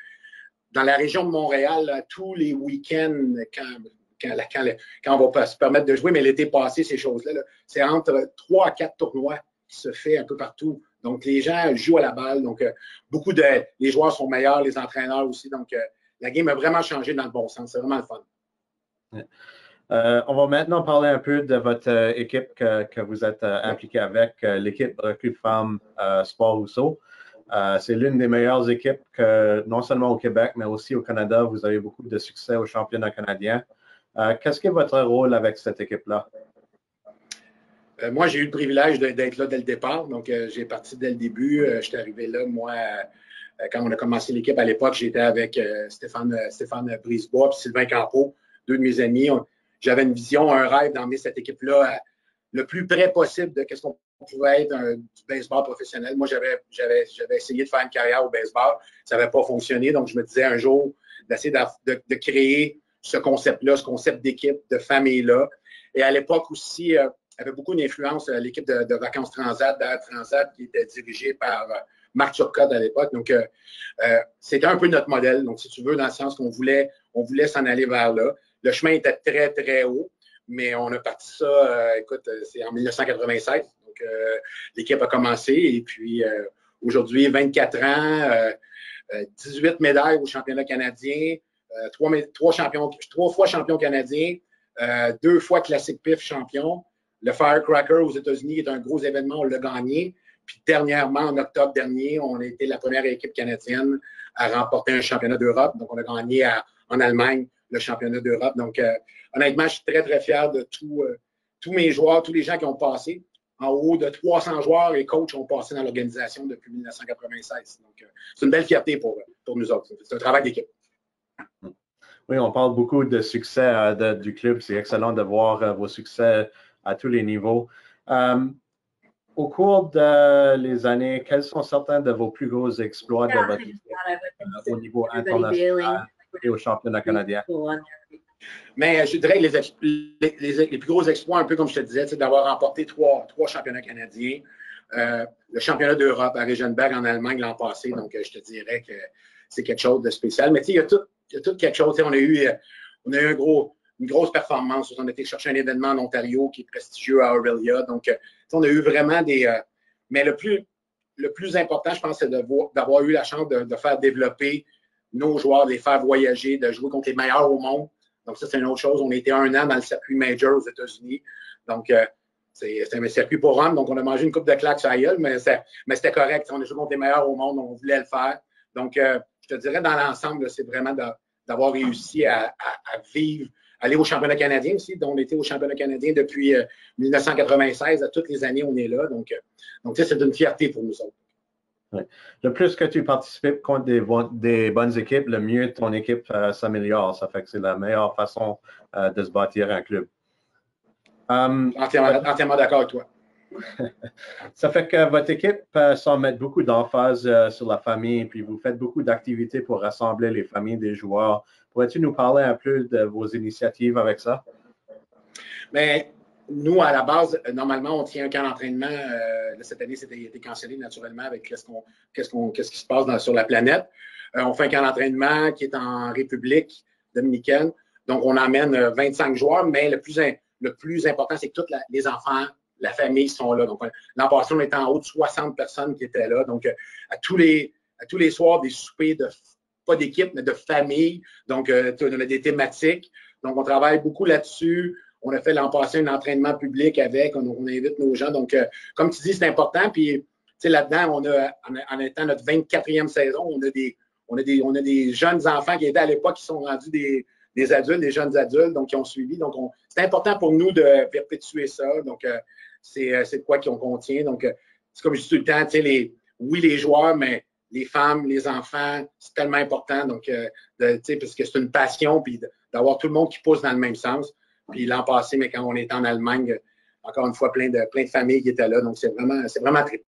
dans la région de Montréal, là, tous les week-ends, quand on va se permettre de jouer, mais l'été passé, ces choses-là, c'est entre 3 à 4 tournois qui se fait un peu partout. Donc, les gens jouent à la balle. Donc, les joueurs sont meilleurs, les entraîneurs aussi. Donc, la game a vraiment changé dans le bon sens. C'est vraiment le fun. On va maintenant parler un peu de votre équipe que vous êtes impliqué avec, l'équipe recrue femmes Sport Rousseau. C'est l'une des meilleures équipes que, non seulement au Québec, mais aussi au Canada. Vous avez beaucoup de succès au championnat canadien. Qu'est-ce qui est votre rôle avec cette équipe-là? Moi, j'ai eu le privilège d'être là dès le départ. Donc, j'ai parti dès le début. Je suis arrivé là, moi, quand on a commencé l'équipe à l'époque, j'étais avec Stéphane Brisebois et Sylvain Campeau, deux de mes amis. J'avais une vision, un rêve d'emmener cette équipe-là le plus près possible de ce qu'on pouvait être du baseball professionnel. Moi, j'avais essayé de faire une carrière au baseball. Ça n'avait pas fonctionné. Donc, je me disais un jour d'essayer de créer ce concept-là, ce concept d'équipe, de famille-là. Et à l'époque aussi, il y avait beaucoup d'influence l'équipe de Vacances Transat, d'Air Transat, qui était dirigée par Marc Turcotte à l'époque. Donc, c'était un peu notre modèle. Donc, si tu veux, dans le sens qu'on voulait s'en aller vers là. Le chemin était très, très haut, mais on a parti ça, écoute, c'est en 1996. Donc, l'équipe a commencé et puis aujourd'hui, 24 ans, 18 médailles au championnat canadien, 3 fois champion canadien, 2 fois classique PIF champion. Le Firecracker aux États-Unis est un gros événement, on l'a gagné. Puis dernièrement, en octobre dernier, on a été la première équipe canadienne à remporter un championnat d'Europe. Donc, on a gagné en Allemagne le championnat d'Europe. Donc, honnêtement, je suis très, très fier de tous mes joueurs, tous les gens qui ont passé. En haut de 300 joueurs et coachs ont passé dans l'organisation depuis 1996. Donc, c'est une belle fierté pour nous autres. C'est un travail d'équipe. Oui, on parle beaucoup de succès du club. C'est excellent de voir vos succès à tous les niveaux. Au cours des années, quels sont certains de vos plus gros exploits dans votre équipe au niveau international et au championnat canadien? Mais je dirais que les plus gros exploits, un peu comme je te disais, c'est d'avoir remporté trois championnats canadiens. Le championnat d'Europe à Regenberg en Allemagne l'an passé. Donc, je te dirais que c'est quelque chose de spécial. Mais tu sais, il y a tout quelque chose. On a eu une grosse performance. On a été chercher un événement en Ontario qui est prestigieux à Aurelia. Donc, on a eu vraiment mais le plus important, je pense, c'est d'avoir eu la chance de faire développer nos joueurs, de les faire voyager, de jouer contre les meilleurs au monde. Donc, ça, c'est une autre chose. On a été 1 an dans le circuit major aux États-Unis. Donc, c'est un circuit pour hommes. Donc, on a mangé une coupe de claques sur la gueule, mais c'était correct. On a joué contre les meilleurs au monde. On voulait le faire. Donc, je te dirais, dans l'ensemble, c'est vraiment d'avoir réussi à vivre, aller au championnat canadien aussi. Donc, on était au championnat canadien depuis 1996. À toutes les années, on est là. Donc c'est une fierté pour nous autres. Oui. Le plus que tu participes contre des bonnes équipes, le mieux ton équipe s'améliore. Ça fait que c'est la meilleure façon de se bâtir un club. Entièrement d'accord avec toi. Ça fait que votre équipe semble mettre beaucoup d'emphase sur la famille, puis vous faites beaucoup d'activités pour rassembler les familles des joueurs. Pourrais-tu nous parler un peu de vos initiatives avec ça? Mais nous, à la base, normalement, on tient un camp d'entraînement. Cette année, c'était été cancellé naturellement avec qu'est-ce qui se passe sur la planète. On fait un camp d'entraînement qui est en République dominicaine. Donc, on emmène 25 joueurs, mais le plus important, c'est que tous les enfants, la famille sont là. Donc, l'an passé, on était en haut de 60 personnes qui étaient là. Donc, à tous les soirs, des soupers pas d'équipe, mais de famille. Donc, on a des thématiques. Donc, on travaille beaucoup là-dessus. On a fait l'an passé un entraînement public avec. On invite nos gens. Donc, comme tu dis, c'est important. Puis, là-dedans, en étant notre 24e saison, on a des jeunes enfants qui étaient à l'époque qui sont rendus des adultes, des jeunes adultes, donc qui ont suivi. Donc, c'est important pour nous de perpétuer ça. Donc, c'est de quoi qu'on contient. Donc, c'est comme je dis tout le temps, oui, les joueurs, mais les femmes, les enfants, c'est tellement important. Donc, parce que c'est une passion, puis d'avoir tout le monde qui pousse dans le même sens. Puis l'an passé, mais quand on était en Allemagne, encore une fois, plein de familles qui étaient là. Donc, c'est vraiment très.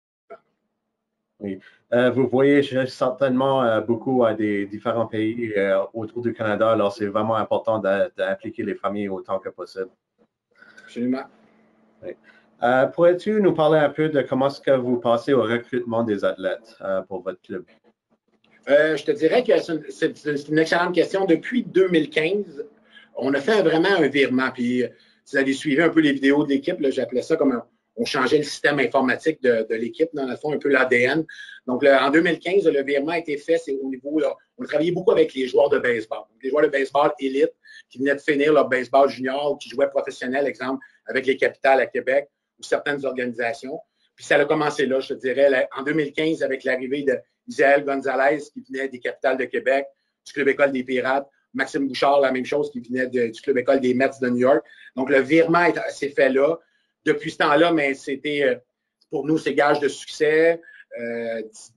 Oui. Vous voyagez certainement beaucoup à des différents pays autour du Canada, alors c'est vraiment important d'impliquer les familles autant que possible. Absolument. Oui. Pourrais-tu nous parler un peu de comment est-ce que vous passez au recrutement des athlètes pour votre club? Je te dirais que c'est une excellente question. Depuis 2015, on a fait vraiment un virement. Puis, si vous avez suivi un peu les vidéos de l'équipe, j'appelais ça comme on changeait le système informatique de l'équipe, dans le fond, un peu l'ADN. Donc, en 2015, le virement a été fait, c'est au niveau, on travaillait beaucoup avec les joueurs de baseball. Donc, les joueurs de baseball élite qui venaient de finir leur baseball junior ou qui jouaient professionnel, exemple, avec les Capitales à Québec ou certaines organisations. Puis, ça a commencé là, je te dirais, en 2015, avec l'arrivée d'Isaël Gonzalez qui venait des Capitales de Québec, du Club École des Pirates, Maxime Bouchard, la même chose, qui venait du Club École des Mets de New York. Donc, le virement s'est fait là. Depuis ce temps-là, mais c'était, pour nous, c'est gage de succès.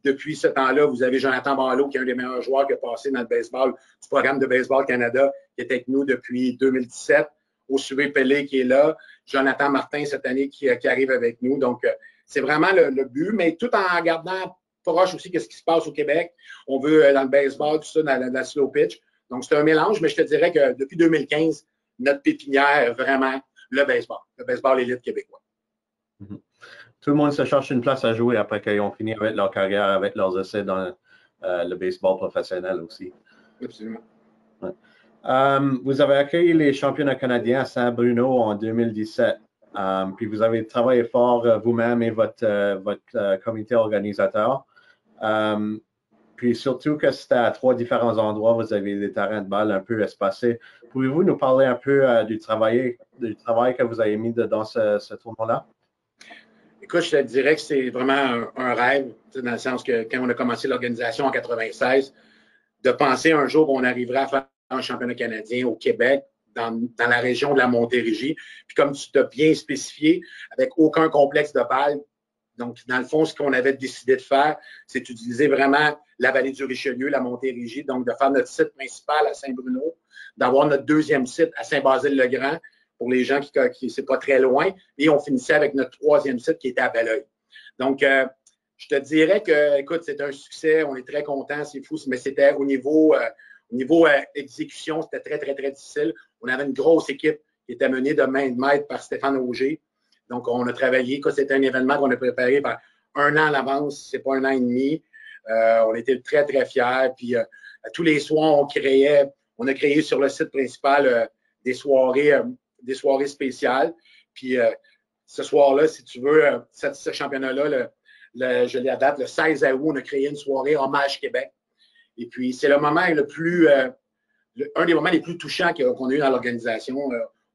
Depuis ce temps-là, vous avez Jonathan Barlow, qui est un des meilleurs joueurs qui a passé dans le baseball, du programme de Baseball Canada, qui est avec nous depuis 2017. Osuvé Pelé qui est là. Jonathan Martin, cette année, qui arrive avec nous. Donc, c'est vraiment le but, mais tout en gardant proche aussi de ce qui se passe au Québec. On veut, dans le baseball, tout ça, dans la Slo-Pitch. Donc, c'est un mélange, mais je te dirais que depuis 2015, notre pépinière, vraiment, le baseball élite québécois. Tout le monde se cherche une place à jouer après qu'ils ont fini avec leur carrière, avec leurs essais dans le baseball professionnel aussi. Absolument. Ouais. Vous avez accueilli les championnats canadiens à Saint-Bruno en 2017. Puis vous avez travaillé fort vous-même et votre comité organisateur. Puis surtout que c'était à 3 différents endroits, vous avez des terrains de balle un peu espacés. Pouvez-vous nous parler un peu du travail que vous avez mis dans ce tournoi-là? Écoute, je te dirais que c'est vraiment un rêve, dans le sens que quand on a commencé l'organisation en 96, de penser un jour qu'on arriverait à faire un championnat canadien au Québec, dans la région de la Montérégie. Puis comme tu t'as bien spécifié, avec aucun complexe de balle. Donc, dans le fond, ce qu'on avait décidé de faire, c'est d'utiliser vraiment la vallée du Richelieu, la Montérégie, donc de faire notre site principal à Saint-Bruno, d'avoir notre deuxième site à Saint-Basile-le-Grand, pour les gens qui c'est pas très loin, et on finissait avec notre 3e site qui était à Belleuil. Donc, je te dirais que, écoute, c'est un succès, on est très contents, c'est fou, mais c'était au niveau exécution, c'était très, très, très difficile. On avait une grosse équipe qui était menée de main de maître par Stéphane Auger. Donc, on a travaillé, c'était un événement qu'on a préparé par 1 an à l'avance, c'est pas 1 an et demi. On était très, très fiers. Puis, tous les soirs, on a créé sur le site principal des soirées spéciales. Puis, ce soir-là, si tu veux, ce championnat-là, je l'ai à date, le 16 août, on a créé une soirée Hommage Québec. Et puis, c'est le moment un des moments les plus touchants qu'on a eu dans l'organisation.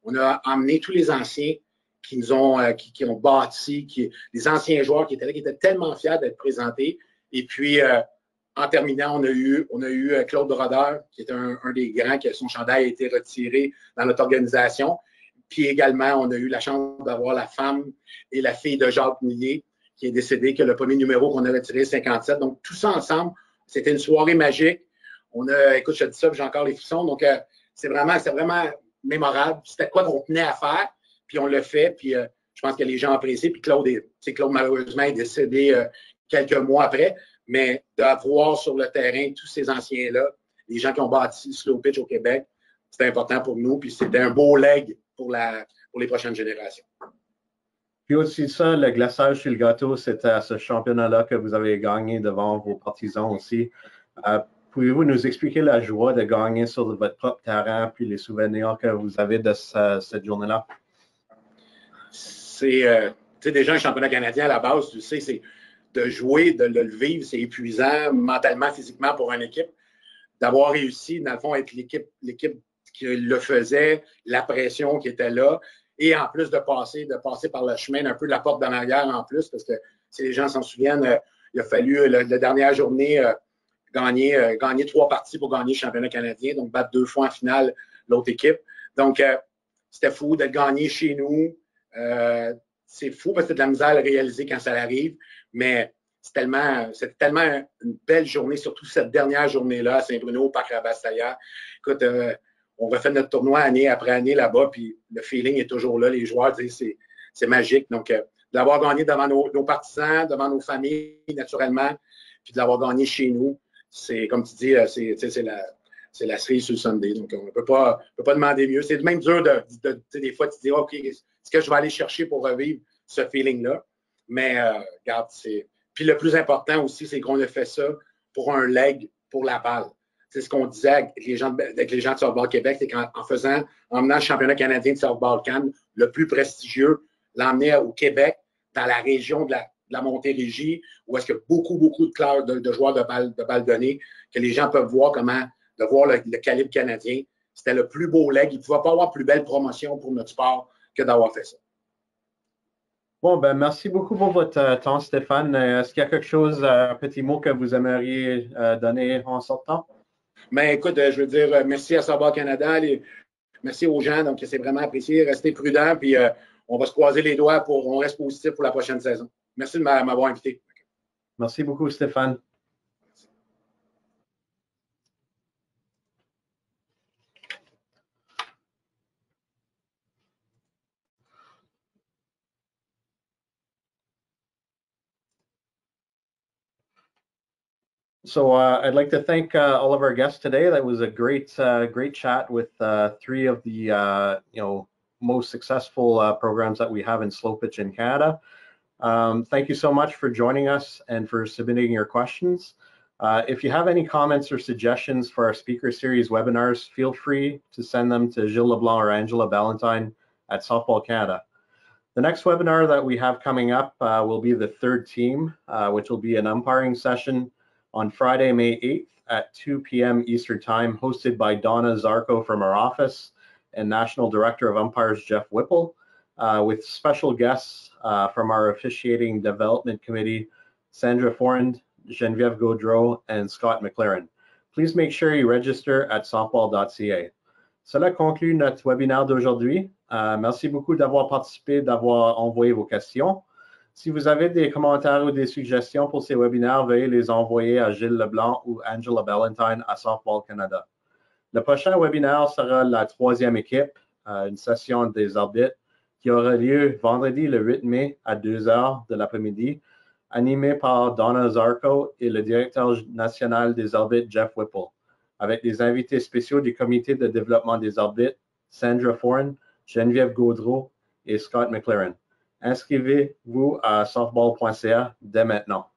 On a emmené tous les anciens qui ont bâti, les anciens joueurs qui étaient là, qui étaient tellement fiers d'être présentés. Et puis, en terminant, on a eu Claude Brodeur, qui est un des grands, son chandail a été retiré dans notre organisation. Puis également, on a eu la chance d'avoir la femme et la fille de Jacques Millet, qui est décédée, que le premier numéro qu'on a retiré, 57. Donc, tout ça ensemble, c'était une soirée magique. Écoute, je te dis ça, j'ai encore les frissons. Donc, c'est vraiment mémorable. C'était quoi qu'on tenait à faire, puis on l'a fait. Puis, je pense que les gens apprécient. Puis Claude, malheureusement, est décédé quelques mois après, mais d'avoir sur le terrain tous ces anciens-là, les gens qui ont bâti Slo-Pitch au Québec, c'était important pour nous, puis c'était un beau leg pour les prochaines générations. Puis aussi ça, le glaçage sur le gâteau, c'était ce championnat-là que vous avez gagné devant vos partisans aussi. Pouvez-vous nous expliquer la joie de gagner sur votre propre terrain, puis les souvenirs que vous avez de cette journée-là? C'est déjà un championnat canadien à la base, tu sais, c'est de jouer, de le vivre, c'est épuisant mentalement, physiquement pour une équipe. D'avoir réussi, dans le fond, être l'équipe qui le faisait, la pression qui était là, et en plus de passer par le chemin, un peu de la porte d'en arrière en plus, parce que si les gens s'en souviennent, il a fallu la dernière journée gagner 3 parties pour gagner le championnat canadien, donc battre 2 fois en finale l'autre équipe. Donc, c'était fou de gagner chez nous. C'est fou parce que c'est de la misère à le réaliser quand ça arrive, mais c'était tellement une belle journée, surtout cette dernière journée-là à Saint-Bruno, au Parc Rabastaillard. Écoute, on refait notre tournoi année après année là-bas, puis le feeling est toujours là. Les joueurs, c'est magique. Donc, d'avoir gagné devant nos partisans, devant nos familles, naturellement, puis de l'avoir gagné chez nous, c'est, comme tu dis, c'est la cerise sur le Sunday. Donc, on ne peut pas demander mieux. C'est même dur des fois, tu te dis, OK, est-ce que je vais aller chercher pour revivre ce feeling-là? Mais, regarde, Puis le plus important aussi, c'est qu'on a fait ça pour un leg pour la balle. C'est ce qu'on disait avec les gens de Softball Québec, c'est qu'en menant le championnat canadien de Softball Cannes, le plus prestigieux, l'emmener au Québec, dans la région de la Montérégie, où est-ce qu'il y a beaucoup de joueurs de balle donnée, que les gens peuvent voir le calibre canadien. C'était le plus beau leg. Il ne pouvait pas avoir plus belle promotion pour notre sport que d'avoir fait ça. Bon, ben merci beaucoup pour votre temps, Stéphane. Est-ce qu'il y a quelque chose, un petit mot que vous aimeriez donner en sortant? Mais écoute, je veux dire merci à Softball Canada, merci aux gens, donc c'est vraiment apprécié. Restez prudents, puis on va se croiser les doigts on reste positif pour la prochaine saison. Merci de m'avoir invité. Merci beaucoup, Stéphane. So I'd like to thank all of our guests today. That was a great chat with 3 of the most successful programs that we have in Slo-Pitch in Canada. Thank you so much for joining us and for submitting your questions. If you have any comments or suggestions for our speaker series webinars, feel free to send them to Gilles LeBlanc or Angela Ballantyne at Softball Canada. The next webinar that we have coming up will be the 3rd team, which will be an umpiring session on Friday, May 8th at 2 p.m. Eastern Time, hosted by Donna Zarco from our office and National Director of Umpires, Jeff Whipple, with special guests from our Officiating Development Committee, Sandra Forand, Geneviève Gaudreau, and Scott McLaren. Please make sure you register at softball.ca. Cela conclut notre webinaire d'aujourd'hui. Merci beaucoup d'avoir participé, d'avoir envoyé vos questions. Si vous avez des commentaires ou des suggestions pour ces webinaires, veuillez les envoyer à Gilles Leblanc ou Angela Ballantyne à Softball Canada. Le prochain webinaire sera la 3e équipe, une session des arbitres, qui aura lieu vendredi le 8 mai à 2 heures de l'après-midi, animé par Donna Zarco et le directeur national des arbitres, Jeff Whipple, avec des invités spéciaux du comité de développement des arbitres, Sandra Forand, Geneviève Gaudreau et Scott McLaren. Inscrivez-vous à softball.ca dès maintenant.